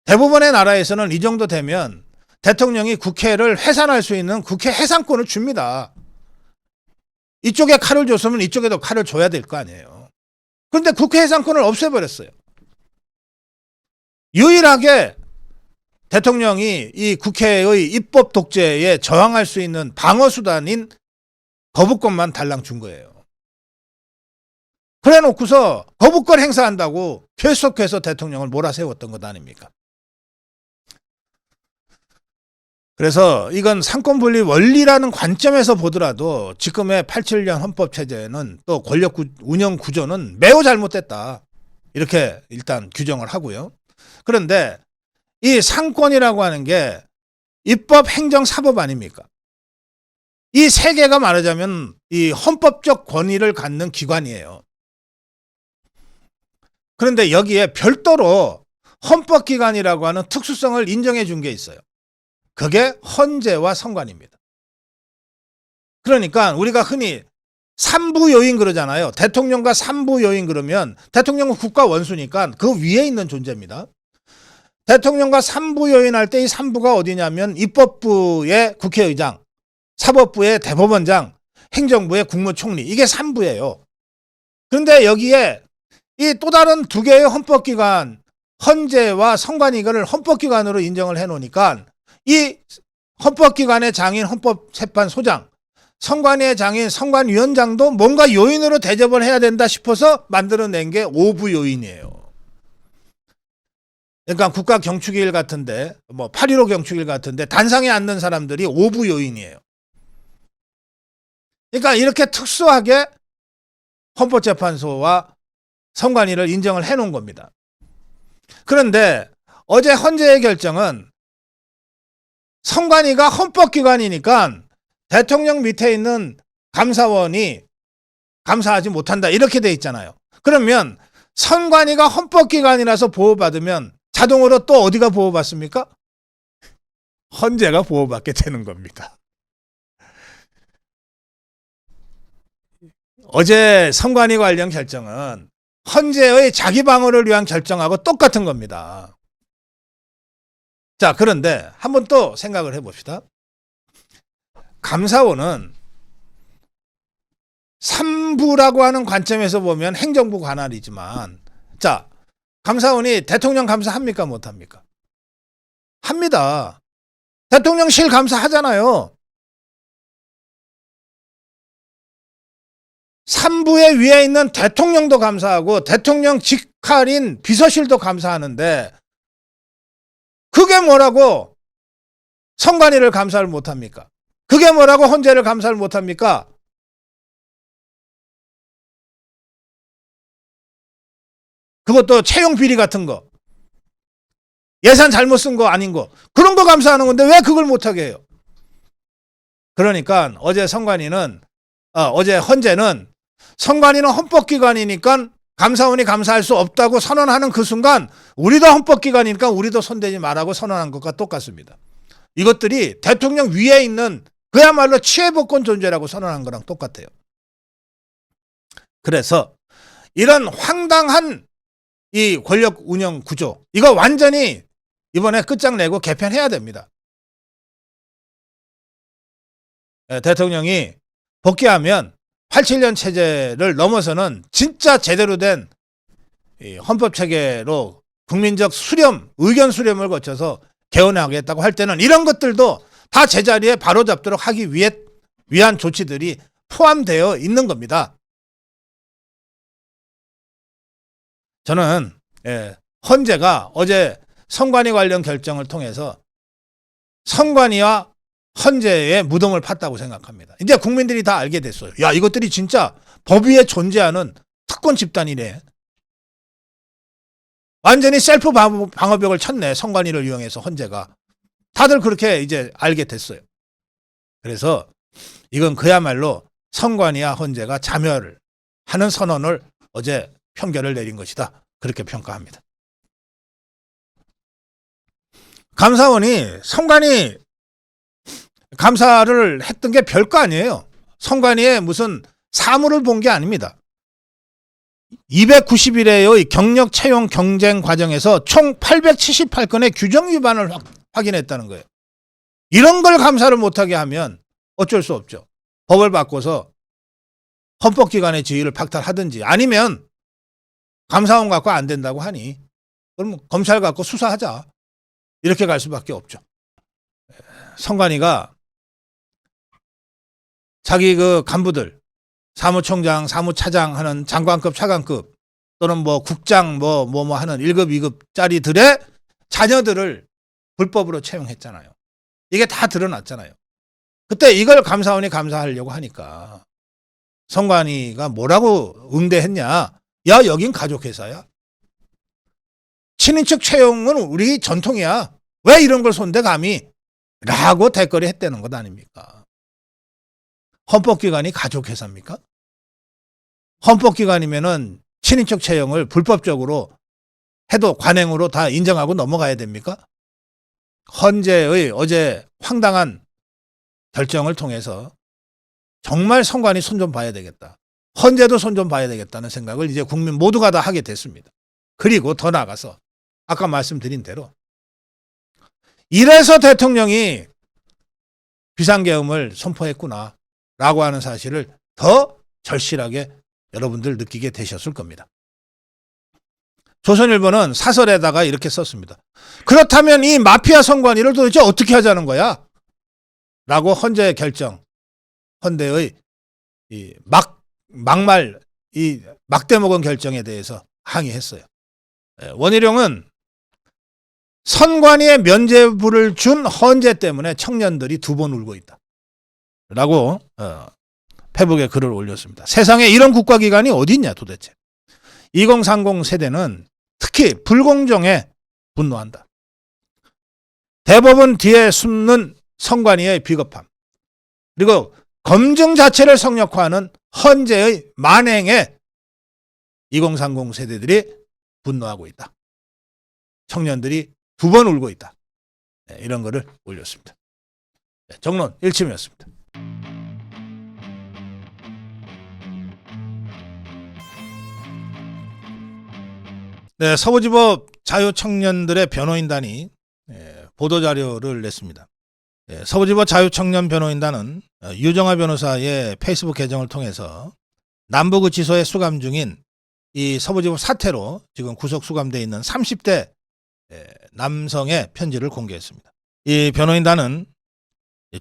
[SPEAKER 1] 대부분의 나라에서는 이 정도 되면 대통령이 국회를 해산할 수 있는 국회 해산권을 줍니다. 이쪽에 칼을 줬으면 이쪽에도 칼을 줘야 될 거 아니에요. 그런데 국회 해산권을 없애버렸어요. 유일하게 대통령이 이 국회의 입법 독재에 저항할 수 있는 방어수단인 거부권만 달랑 준 거예요. 그래 놓고서 거부권 행사한다고 계속해서 대통령을 몰아세웠던 것 아닙니까? 그래서 이건 상권분립 원리라는 관점에서 보더라도 지금의 87년 헌법체제는 또 권력 운영 구조는 매우 잘못됐다. 이렇게 일단 규정을 하고요. 그런데 이 상권이라고 하는 게 입법, 행정, 사법 아닙니까? 이 세 개가 말하자면 이 헌법적 권위를 갖는 기관이에요. 그런데 여기에 별도로 헌법기관이라고 하는 특수성을 인정해 준 게 있어요. 그게 헌재와 선관위입니다. 그러니까 우리가 흔히 삼부요인 그러잖아요. 대통령과 삼부요인 그러면 대통령은 국가 원수니까 그 위에 있는 존재입니다. 대통령과 삼부요인 할 때 이 삼부가 어디냐면 입법부의 국회의장, 사법부의 대법원장, 행정부의 국무총리, 이게 삼부예요. 그런데 여기에 이 또 다른 두 개의 헌법기관, 헌재와 선관위를 헌법기관으로 인정을 해놓으니까 이 헌법기관의 장인 헌법재판소장, 선관위의 장인 선관위원장도 뭔가 요인으로 대접을 해야 된다 싶어서 만들어낸 게 5부 요인이에요. 그러니까 국가 경축일 같은데, 뭐 8.15 경축일 같은데 단상에 앉는 사람들이 5부 요인이에요. 그러니까 이렇게 특수하게 헌법재판소와 선관위를 인정을 해놓은 겁니다. 그런데 어제 헌재의 결정은 선관위가 헌법기관이니까 대통령 밑에 있는 감사원이 감사하지 못한다 이렇게 돼 있잖아요. 그러면 선관위가 헌법기관이라서 보호받으면 자동으로 또 어디가 보호받습니까? 헌재가 보호받게 되는 겁니다. 어제 선관위 관련 결정은 헌재의 자기 방어를 위한 결정하고 똑같은 겁니다. 자, 그런데 한번 또 생각을 해봅시다. 감사원은 3부라고 하는 관점에서 보면 행정부 관할이지만, 자, 감사원이 대통령 감사합니까? 못합니까? 합니다. 대통령실 감사하잖아요. 3부의 위에 있는 대통령도 감사하고 대통령 직할인 비서실도 감사하는데 그게 뭐라고 선관위를 감사를 못합니까? 그게 뭐라고 헌재를 감사를 못합니까? 그것도 채용 비리 같은 거, 예산 잘못 쓴 거 아닌 거, 그런 거 감사하는 건데 왜 그걸 못하게 해요? 그러니까 어제 헌재는 선관위는 헌법기관이니까 감사원이 감사할 수 없다고 선언하는 그 순간 우리도 헌법기관이니까 우리도 손대지 말라고 선언한 것과 똑같습니다. 이것들이 대통령 위에 있는 그야말로 치외법권 존재라고 선언한 거랑 똑같아요. 그래서 이런 황당한 이 권력 운영 구조, 이거 완전히 이번에 끝장내고 개편해야 됩니다. 대통령이 복귀하면 87년 체제를 넘어서는 진짜 제대로 된 헌법 체계로 국민적 수렴, 의견 수렴을 거쳐서 개헌하겠다고 할 때는 이런 것들도 다 제자리에 바로잡도록 하기 위한 조치들이 포함되어 있는 겁니다. 저는 헌재가 어제 선관위 관련 결정을 통해서 선관위와 헌재에 무덤을 팠다고 생각합니다. 이제 국민들이 다 알게 됐어요. 야, 이것들이 진짜 법 위에 존재하는 특권 집단이네. 완전히 셀프 방어벽을 쳤네. 선관위를 이용해서 헌재가. 다들 그렇게 이제 알게 됐어요. 그래서 이건 그야말로 선관위와 헌재가 자멸을 하는 선언을 어제 평결을 내린 것이다. 그렇게 평가합니다. 감사원이 선관위 감사를 했던 게 별거 아니에요. 선관위에 무슨 사무를 본 게 아닙니다. 290일의 경력 채용 경쟁 과정에서 총 878건의 규정 위반을 확인했다는 거예요. 이런 걸 감사를 못하게 하면 어쩔 수 없죠. 법을 바꿔서 헌법기관의 지위를 박탈하든지 아니면 감사원 갖고 안 된다고 하니 그럼 검찰 갖고 수사하자. 이렇게 갈 수밖에 없죠. 선관위가 자기 그 간부들 사무총장, 사무차장 하는 장관급, 차관급 또는 뭐 국장 뭐 하는 1급, 2급짜리들의 자녀들을 불법으로 채용했잖아요. 이게 다 드러났잖아요. 그때 이걸 감사원이 감사하려고 하니까 선관위가 뭐라고 응대했냐. 야, 여긴 가족회사야. 친인척 채용은 우리 전통이야. 왜 이런 걸 손대 감히? 라고 댓글이 했다는 것 아닙니까? 헌법기관이 가족회사입니까? 헌법기관이면은 친인척 채용을 불법적으로 해도 관행으로 다 인정하고 넘어가야 됩니까? 헌재의 어제 황당한 결정을 통해서 정말 선관위 손 좀 봐야 되겠다. 헌재도 손 좀 봐야 되겠다는 생각을 이제 국민 모두가 다 하게 됐습니다. 그리고 더 나아가서 아까 말씀드린 대로 이래서 대통령이 비상계엄을 선포했구나 라고 하는 사실을 더 절실하게 여러분들 느끼게 되셨을 겁니다. 조선일보는 사설에다가 이렇게 썼습니다. 그렇다면 이 마피아 선관위를 도대체 어떻게 하자는 거야? 라고 헌재의 결정, 헌재의 이 막말, 이 막대먹은 결정에 대해서 항의했어요. 원희룡은 선관위에 면죄부를 준 헌재 때문에 청년들이 2번 울고 있다. 라고 페북에 글을 올렸습니다. 세상에 이런 국가기관이 어디 있냐 도대체. 2030 세대는 특히 불공정에 분노한다. 대법원 뒤에 숨는 선관위의 비겁함. 그리고 검증 자체를 성역화하는 헌재의 만행에 2030 세대들이 분노하고 있다. 청년들이 2번 울고 있다. 이런 거를 올렸습니다. 정론 1침이었습니다. 네, 서부지법 자유청년들의 변호인단이 보도자료를 냈습니다. 서부지법 자유청년 변호인단은 유정아 변호사의 페이스북 계정을 통해서 남부구치소에 수감 중인 이 서부지법 사태로 지금 구속 수감되어 있는 30대 남성의 편지를 공개했습니다. 이 변호인단은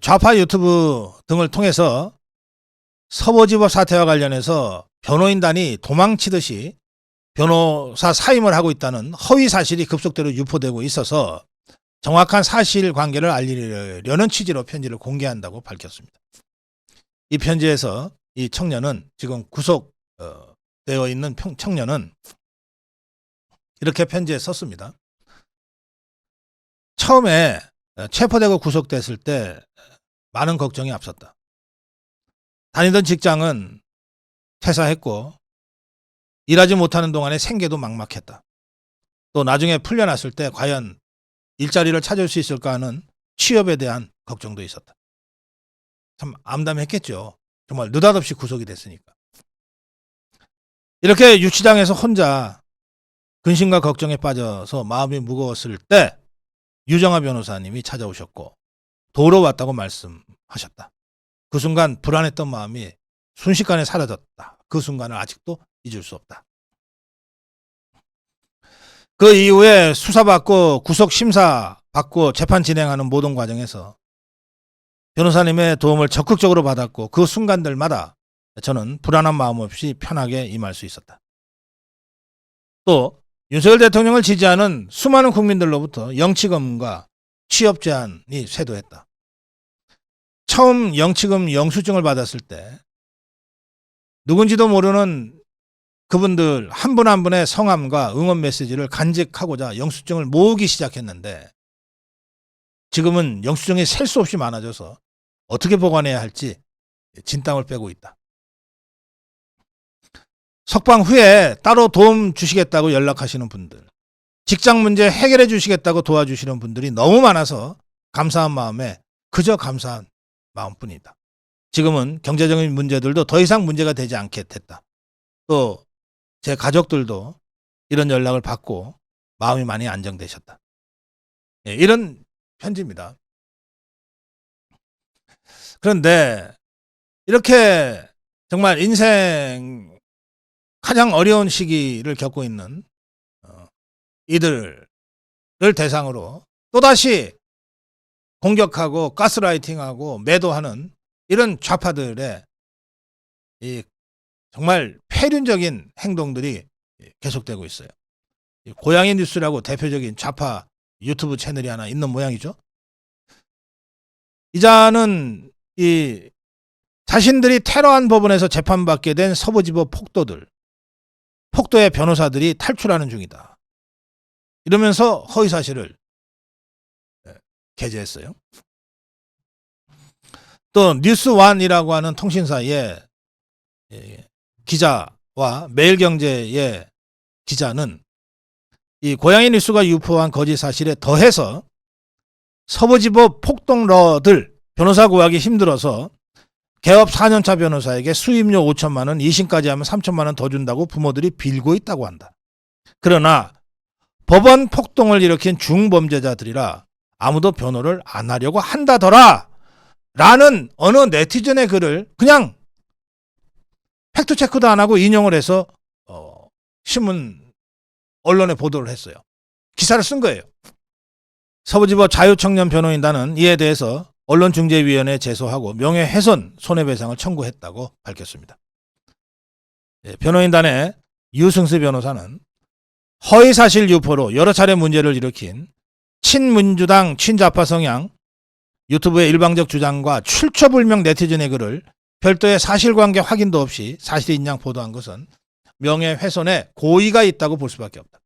[SPEAKER 1] 좌파 유튜브 등을 통해서 서부지법 사태와 관련해서 변호인단이 도망치듯이 변호사 사임을 하고 있다는 허위 사실이 급속도로 유포되고 있어서 정확한 사실관계를 알리려는 취지로 편지를 공개한다고 밝혔습니다. 이 편지에서 이 청년은 지금 구속되어 있는 청년은 이렇게 편지에 썼습니다. 처음에 체포되고 구속됐을 때 많은 걱정이 앞섰다. 다니던 직장은 퇴사했고 일하지 못하는 동안에 생계도 막막했다. 또 나중에 풀려났을 때 과연 일자리를 찾을 수 있을까 하는 취업에 대한 걱정도 있었다. 참 암담했겠죠. 정말 느닷없이 구속이 됐으니까. 이렇게 유치장에서 혼자 근심과 걱정에 빠져서 마음이 무거웠을 때 유정아 변호사님이 찾아오셨고 도우러 왔다고 말씀하셨다. 그 순간 불안했던 마음이 순식간에 사라졌다. 그 순간을 아직도 잊을 수 없다. 그 이후에 수사받고 구속심사 받고 재판 진행하는 모든 과정에서 변호사님의 도움을 적극적으로 받았고 그 순간들마다 저는 불안한 마음 없이 편하게 임할 수 있었다. 또 윤석열 대통령을 지지하는 수많은 국민들로부터 영치금과 취업 제한이 쇄도했다. 처음 영치금 영수증을 받았을 때 누군지도 모르는 그분들 한 분 한 분의 성함과 응원 메시지를 간직하고자 영수증을 모으기 시작했는데 지금은 영수증이 셀 수 없이 많아져서 어떻게 보관해야 할지 진땀을 빼고 있다. 석방 후에 따로 도움 주시겠다고 연락하시는 분들, 직장 문제 해결해 주시겠다고 도와주시는 분들이 너무 많아서 감사한 마음에 그저 감사한 마음뿐이다. 지금은 경제적인 문제들도 더 이상 문제가 되지 않게 됐다. 또 제 가족들도 이런 연락을 받고 마음이 많이 안정되셨다. 이런 편지입니다. 그런데 이렇게 정말 인생 가장 어려운 시기를 겪고 있는 이들을 대상으로 또다시 공격하고 가스라이팅하고 매도하는 이런 좌파들의 이 정말 폐륜적인 행동들이 계속되고 있어요. 고양이 뉴스라고 대표적인 좌파 유튜브 채널이 하나 있는 모양이죠. 이자는 이 자신들이 테러한 법원에서 재판받게 된 서부지법 폭도의 변호사들이 탈출하는 중이다. 이러면서 허위사실을 게재했어요. 또 뉴스원이라고 하는 통신사의 기자와 매일경제의 기자는 이 고양이 뉴스가 유포한 거짓 사실에 더해서 서부지법 폭동러들 변호사 구하기 힘들어서 개업 4년차 변호사에게 수임료 5천만 원, 2심까지 하면 3천만 원 더 준다고 부모들이 빌고 있다고 한다. 그러나 법원 폭동을 일으킨 중범죄자들이라 아무도 변호를 안 하려고 한다더라 라는 어느 네티즌의 글을 그냥 팩트체크도 안 하고 인용을 해서 신문 언론에 보도를 했어요. 기사를 쓴 거예요. 서부지법 자유청년변호인단은 이에 대해서 언론중재위원회에 제소하고 명예훼손 손해배상을 청구했다고 밝혔습니다. 변호인단의 유승수 변호사는 허위사실 유포로 여러 차례 문제를 일으킨 친민주당 친좌파 성향 유튜브의 일방적 주장과 출처불명 네티즌의 글을 별도의 사실관계 확인도 없이 사실인 양 보도한 것은 명예훼손에 고의가 있다고 볼 수밖에 없다.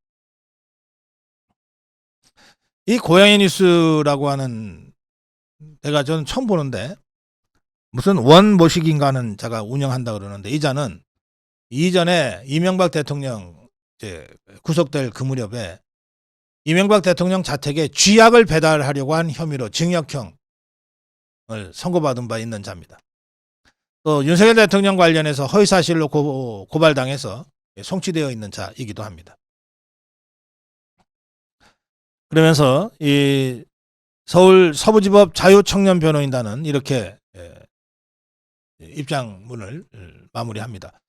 [SPEAKER 1] 이 고양이 뉴스라고 하는 내가 저는 처음 보는데 무슨 원모식인가는 자가 운영한다 그러는데 이자는 이전에 이명박 대통령 구속될 그 무렵에 이명박 대통령 자택에 쥐약을 배달하려고 한 혐의로 징역형을 선고받은 바 있는 자입니다. 또 윤석열 대통령 관련해서 허위사실로 고발당해서 송치되어 있는 자이기도 합니다. 그러면서 이 서울 서부지법 자유청년변호인단은 이렇게 입장문을 마무리합니다.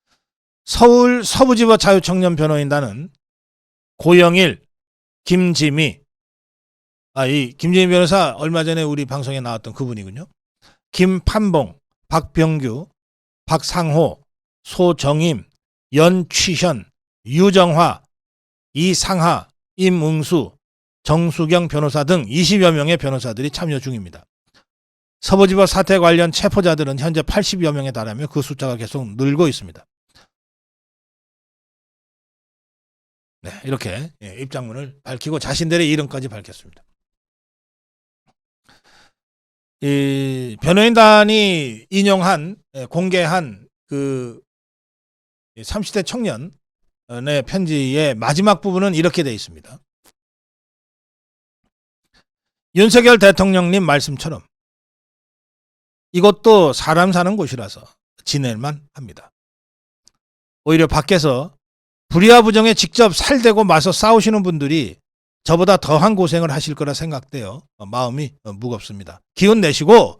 [SPEAKER 1] 서울 서부지법 자유청년변호인단은 고영일, 김지미, 이 김지미 변호사 얼마 전에 우리 방송에 나왔던 그분이군요. 김판봉, 박병규, 박상호, 소정임, 연취현, 유정화, 이상하, 임응수, 정수경 변호사 등 20여 명의 변호사들이 참여 중입니다. 서부지법 사태 관련 체포자들은 현재 80여 명에 달하며 그 숫자가 계속 늘고 있습니다. 네, 이렇게 입장문을 밝히고 자신들의 이름까지 밝혔습니다. 이 변호인단이 공개한 그 30대 청년의 편지의 마지막 부분은 이렇게 되어 있습니다. 윤석열 대통령님 말씀처럼 이것도 사람 사는 곳이라서 지낼만 합니다. 오히려 밖에서 불의와 부정에 직접 살대고 맞서 싸우시는 분들이 저보다 더한 고생을 하실 거라 생각돼요. 마음이 무겁습니다. 기운 내시고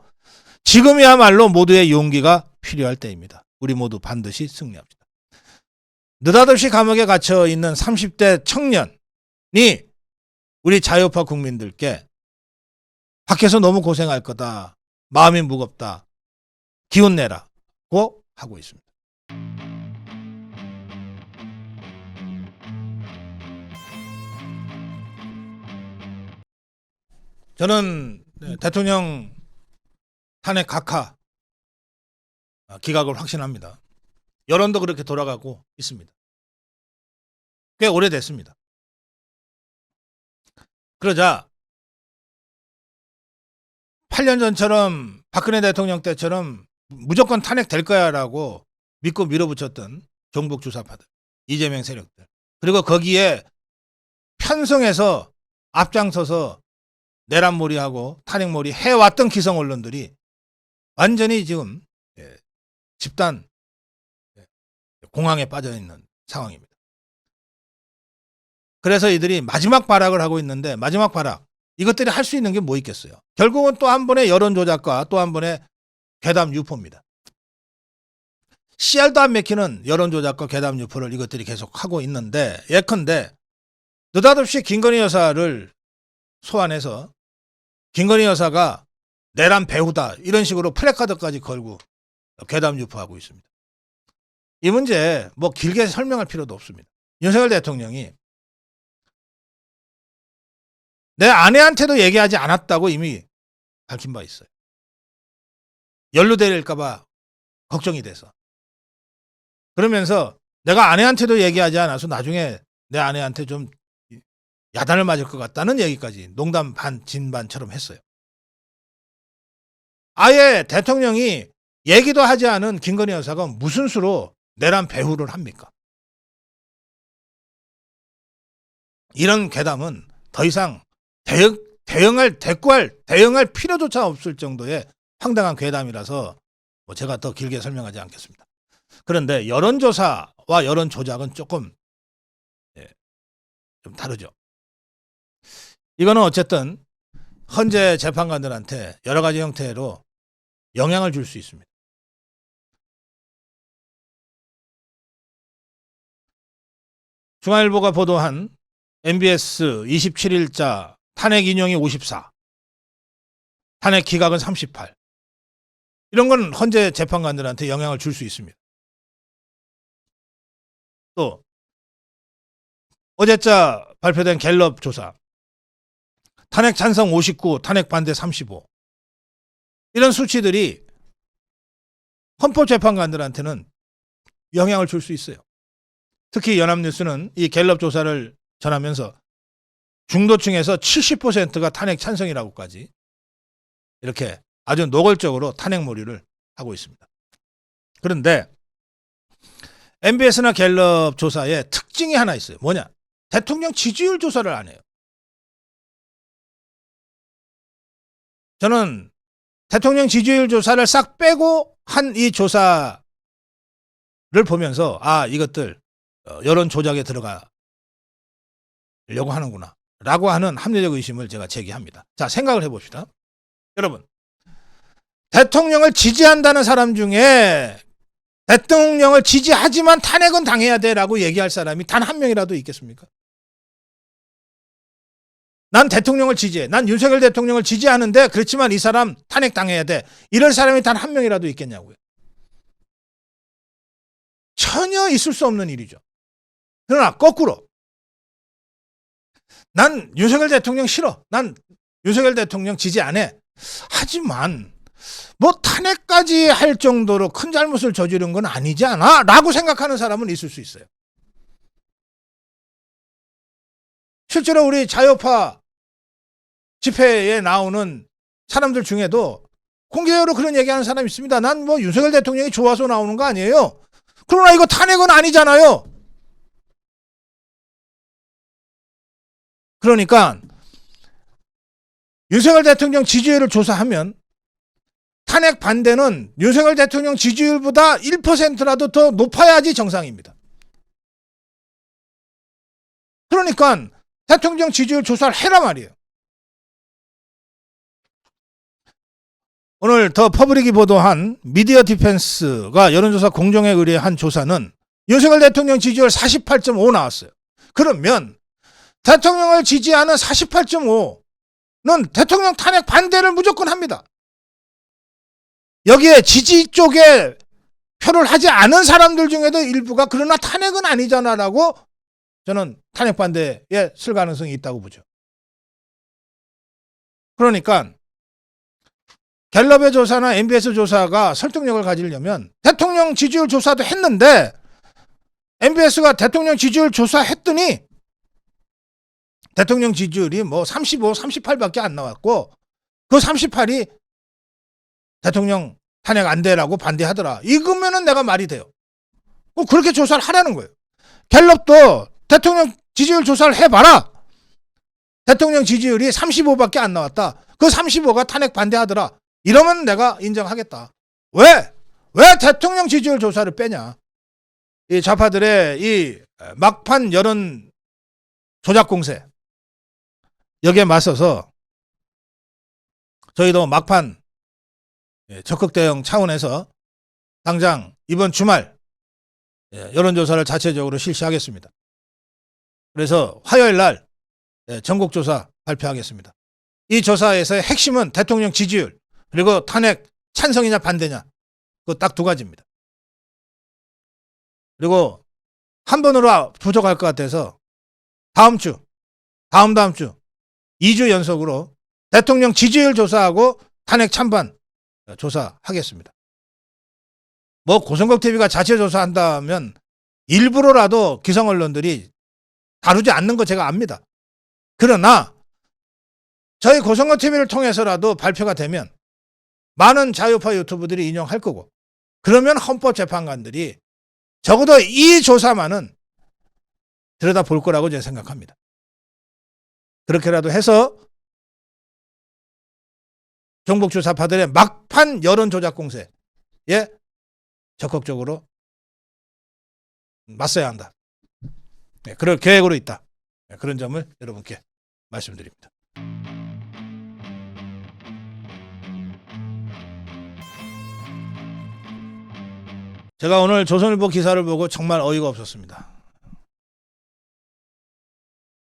[SPEAKER 1] 지금이야말로 모두의 용기가 필요할 때입니다. 우리 모두 반드시 승리합시다. 느닷없이 감옥에 갇혀 있는 30대 청년이 우리 자유파 국민들께 밖에서 너무 고생할 거다. 마음이 무겁다. 기운 내라고 하고 있습니다. 저는 대통령 탄핵 각하 기각을 확신합니다. 여론도 그렇게 돌아가고 있습니다. 꽤 오래됐습니다. 그러자 8년 전처럼 박근혜 대통령 때처럼 무조건 탄핵될 거야라고 믿고 밀어붙였던 종북 주사파들, 이재명 세력들, 그리고 거기에 편성해서 앞장서서 내란몰이하고 탄핵몰이 해왔던 기성 언론들이 완전히 지금 집단 공황에 빠져 있는 상황입니다. 그래서 이들이 마지막 발악을 하고 있는데, 마지막 발악, 이것들이 할 수 있는 게 뭐 있겠어요? 결국은 또 한 번의 여론 조작과 또 한 번의 괴담 유포입니다. 씨알도 안 맥히는 여론 조작과 괴담 유포를 이것들이 계속 하고 있는데, 예컨대 느닷없이 김건희 여사를 소환해서 김건희 여사가 내란 배우다 이런 식으로 플래카드까지 걸고 괴담 유포하고 있습니다. 이 문제 뭐 길게 설명할 필요도 없습니다. 윤석열 대통령이 내 아내한테도 얘기하지 않았다고 이미 밝힌 바 있어요. 연루될까 봐 걱정이 돼서. 그러면서 내가 아내한테도 얘기하지 않아서 나중에 내 아내한테 좀 야단을 맞을 것 같다는 얘기까지 농담 반 진반처럼 했어요. 아예 대통령이 얘기도 하지 않은 김건희 여사가 무슨 수로 내란 배후를 합니까? 이런 괴담은 더 이상 대응할 필요조차 없을 정도의 황당한 괴담이라서 뭐 제가 더 길게 설명하지 않겠습니다. 그런데 여론조사와 여론조작은 조금 좀 다르죠. 이거는 어쨌든 헌재 재판관들한테 여러 가지 형태로 영향을 줄 수 있습니다. 중앙일보가 보도한 MBS 27일자 탄핵 인용이 54, 탄핵 기각은 38. 이런 건 헌재 재판관들한테 영향을 줄 수 있습니다. 또 어제자 발표된 갤럽 조사, 탄핵 찬성 59, 탄핵 반대 35. 이런 수치들이 헌법재판관들한테는 영향을 줄 수 있어요. 특히 연합뉴스는 이 갤럽 조사를 전하면서 중도층에서 70%가 탄핵 찬성이라고까지 이렇게 아주 노골적으로 탄핵몰이를 하고 있습니다. 그런데 MBS나 갤럽 조사의 특징이 하나 있어요. 뭐냐? 대통령 지지율 조사를 안 해요. 저는 대통령 지지율 조사를 싹 빼고 한 이 조사를 보면서 이것들 여론 조작에 들어가려고 하는구나 라고 하는 합리적 의심을 제가 제기합니다. 자, 생각을 해봅시다. 여러분, 대통령을 지지한다는 사람 중에 대통령을 지지하지만 탄핵은 당해야 돼라고 얘기할 사람이 단 한 명이라도 있겠습니까? 난 대통령을 지지해. 난 윤석열 대통령을 지지하는데 그렇지만 이 사람 탄핵 당해야 돼. 이럴 사람이 단 한 명이라도 있겠냐고요. 전혀 있을 수 없는 일이죠. 그러나 거꾸로 난 윤석열 대통령 싫어. 난 윤석열 대통령 지지 안 해. 하지만 뭐 탄핵까지 할 정도로 큰 잘못을 저지른 건 아니지 않아? 라고 생각하는 사람은 있을 수 있어요. 실제로 우리 자유파 집회에 나오는 사람들 중에도 공개적으로 그런 얘기하는 사람이 있습니다. 난 뭐 윤석열 대통령이 좋아서 나오는 거 아니에요. 그러나 이거 탄핵은 아니잖아요. 그러니까 윤석열 대통령 지지율을 조사하면 탄핵 반대는 윤석열 대통령 지지율보다 1%라도 더 높아야지 정상입니다. 그러니까 대통령 지지율 조사를 해라 말이에요. 오늘 더 퍼블릭이 보도한 미디어 디펜스가 여론조사 공정에 의뢰한 조사는 윤석열 대통령 지지율 48.5 나왔어요. 그러면 대통령을 지지하는 48.5는 대통령 탄핵 반대를 무조건 합니다. 여기에 지지 쪽에 표를 하지 않은 사람들 중에도 일부가 그러나 탄핵은 아니잖아라고 저는 탄핵 반대에 쓸 가능성이 있다고 보죠. 그러니까 갤럽의 조사나 MBS 조사가 설득력을 가지려면 대통령 지지율 조사도 했는데 MBS가 대통령 지지율 조사했더니 대통령 지지율이 뭐 35, 38밖에 안 나왔고 그 38이 대통령 탄핵 안 되라고 반대하더라. 이거면은 내가 말이 돼요. 그렇게 조사를 하라는 거예요. 갤럽도 대통령 지지율 조사를 해봐라. 대통령 지지율이 35밖에 안 나왔다. 그 35가 탄핵 반대하더라. 이러면 내가 인정하겠다. 왜 대통령 지지율 조사를 빼냐? 이 좌파들의 이 막판 여론 조작 공세 여기에 맞서서 저희도 막판 적극 대응 차원에서 당장 이번 주말 여론조사를 자체적으로 실시하겠습니다. 그래서 화요일 날 전국조사 발표하겠습니다. 이 조사에서의 핵심은 대통령 지지율 그리고 탄핵 찬성이냐 반대냐 그 딱 두 가지입니다. 그리고 한 번으로 부족할 것 같아서 다음 주 2주 연속으로 대통령 지지율 조사하고 탄핵 찬반 조사하겠습니다. 뭐 고성국 TV가 자체 조사한다면 일부러라도 기성 언론들이 다루지 않는 거 제가 압니다. 그러나 저희 고성국 TV를 통해서라도 발표가 되면 많은 자유파 유튜브들이 인용할 거고 그러면 헌법재판관들이 적어도 이 조사만은 들여다볼 거라고 제가 생각합니다. 그렇게라도 해서 종북주사파들의 막판 여론 조작 공세에 적극적으로 맞서야 한다. 그럴 계획으로 있다. 그런 점을 여러분께 말씀드립니다. 제가 오늘 조선일보 기사를 보고 정말 어이가 없었습니다.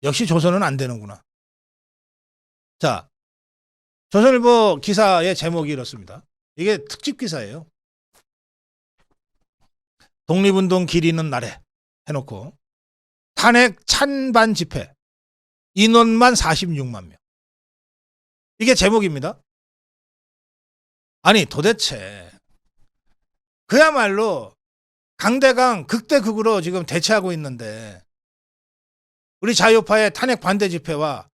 [SPEAKER 1] 역시 조선은 안 되는구나. 자, 조선일보 기사의 제목이 이렇습니다. 이게 특집 기사예요. 독립운동 기리는 날에 해놓고 탄핵 찬반 집회 인원만 46만 명. 이게 제목입니다. 아니 도대체 그야말로 강대강 극대극으로 지금 대치하고 있는데 우리 자유파의 탄핵 반대 집회와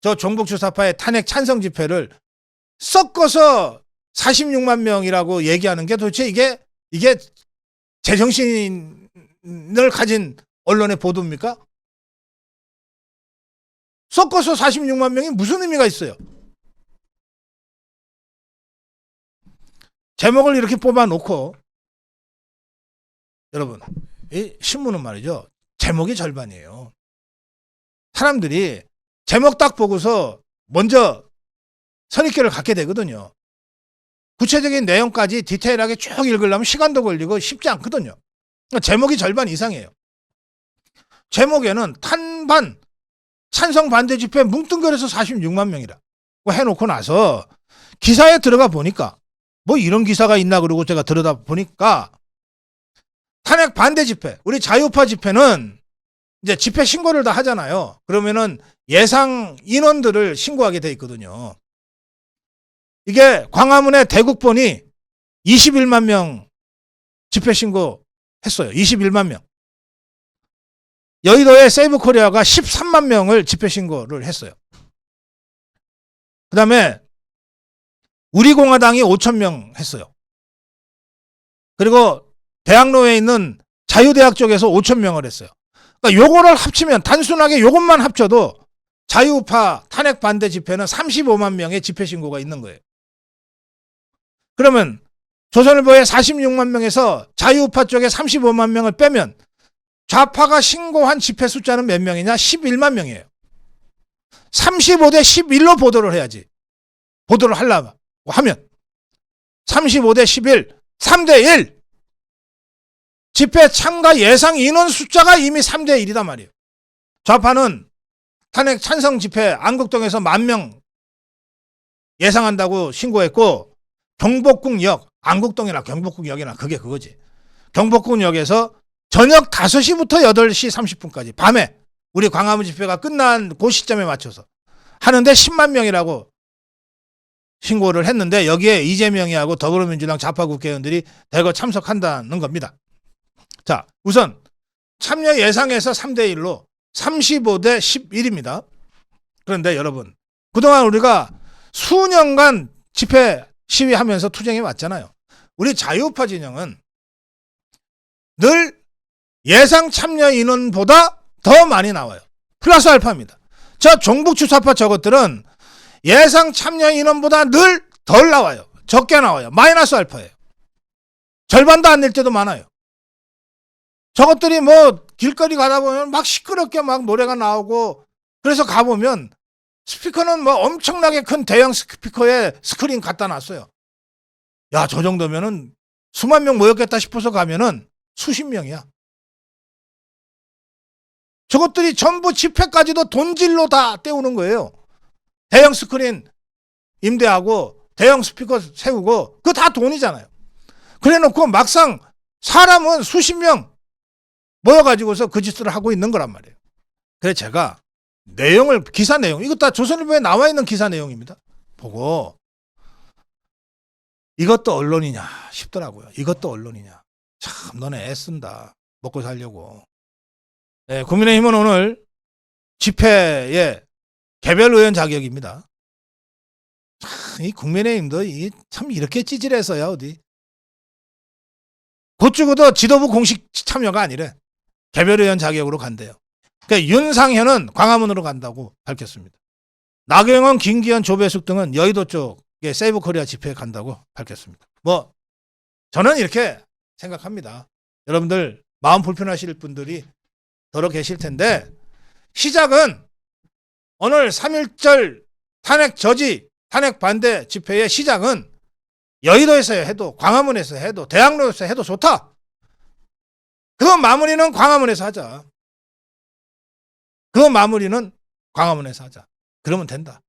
[SPEAKER 1] 저 종북주사파의 탄핵 찬성 집회를 섞어서 46만 명이라고 얘기하는 게 도대체 이게 제정신을 가진 언론의 보도입니까? 섞어서 46만 명이 무슨 의미가 있어요? 제목을 이렇게 뽑아놓고 여러분 이 신문은 말이죠. 제목이 절반이에요. 사람들이 제목 딱 보고서 먼저 선입견을 갖게 되거든요. 구체적인 내용까지 디테일하게 쭉 읽으려면 시간도 걸리고 쉽지 않거든요. 제목이 절반 이상이에요. 제목에는 탄반 찬성 반대 집회 뭉뚱그려서 46만 명이라 해놓고 나서 기사에 들어가 보니까 뭐 이런 기사가 있나 그러고 제가 들여다 보니까 탄핵 반대 집회, 우리 자유파 집회는 이제 집회 신고를 다 하잖아요. 그러면은 예상 인원들을 신고하게 돼 있거든요. 이게 광화문의 대국본이 21만 명 집회 신고했어요. 21만 명. 여의도의 세이브코리아가 13만 명을 집회 신고를 했어요. 그 다음에 우리공화당이 5천 명 했어요. 그리고 대학로에 있는 자유대학 쪽에서 5천 명을 했어요. 그러니까 요거를 합치면 단순하게 요것만 합쳐도 자유파 탄핵 반대 집회는 35만 명의 집회 신고가 있는 거예요. 그러면 조선일보의 46만 명에서 자유파 쪽에 35만 명을 빼면 좌파가 신고한 집회 숫자는 몇 명이냐? 11만 명이에요. 35대 11로 보도를 해야지. 보도를 하려고 하면 35대 11, 3대 1. 집회 참가 예상 인원 숫자가 이미 3대 1이단 말이에요. 좌파는 탄핵 찬성 집회 안국동에서 10,000명 예상한다고 신고했고 경복궁역, 안국동이나 경복궁역이나 그게 그거지. 경복궁역에서 저녁 5시부터 8시 30분까지 밤에 우리 광화문 집회가 끝난 그 시점에 맞춰서 하는데 10만 명이라고 신고를 했는데 여기에 이재명이하고 더불어민주당 좌파 국회의원들이 대거 참석한다는 겁니다. 자, 우선 참여 예상에서 3대1로 35대 11입니다. 그런데 여러분, 그동안 우리가 수년간 집회 시위하면서 투쟁해 왔잖아요. 우리 자유우파 진영은 늘 예상 참여 인원보다 더 많이 나와요. 플러스 알파입니다. 저 종북주사파 저것들은 예상 참여 인원보다 늘 덜 나와요. 적게 나와요. 마이너스 알파예요. 절반도 안 될 때도 많아요. 저것들이 뭐 길거리 가다 보면 막 시끄럽게 막 노래가 나오고, 그래서 가보면 스피커는 뭐 엄청나게 큰 대형 스피커에 스크린 갖다 놨어요. 야, 저 정도면은 수만 명 모였겠다 싶어서 가면은 수십 명이야. 저것들이 전부 집회까지도 돈질로 다 때우는 거예요. 대형 스크린 임대하고 대형 스피커 세우고 그거 다 돈이잖아요. 그래 놓고 막상 사람은 수십 명 모여가지고서 그 짓을 하고 있는 거란 말이에요. 그래서 제가 내용을, 기사 내용, 이거 다 조선일보에 나와 있는 기사 내용입니다. 보고 이것도 언론이냐 싶더라고요. 이것도 언론이냐. 참 너네 애쓴다. 먹고 살려고. 네, 국민의힘은 오늘 집회의 개별 의원 자격입니다. 참, 이 국민의힘도 참 이렇게 찌질해서야 어디. 곧 죽어도 지도부 공식 참여가 아니래. 개별 의원 자격으로 간대요. 그러니까 윤상현은 광화문으로 간다고 밝혔습니다. 나경원, 김기현, 조배숙 등은 여의도 쪽에 세이브코리아 집회에 간다고 밝혔습니다. 뭐 저는 이렇게 생각합니다. 여러분들 마음 불편하실 분들이 더러 계실 텐데, 시작은 오늘 3.1절 탄핵 저지, 탄핵 반대 집회의 시작은 여의도에서 해도, 광화문에서 해도, 대학로에서 해도 좋다. 그 마무리는 광화문에서 하자. 그 마무리는 광화문에서 하자. 그러면 된다.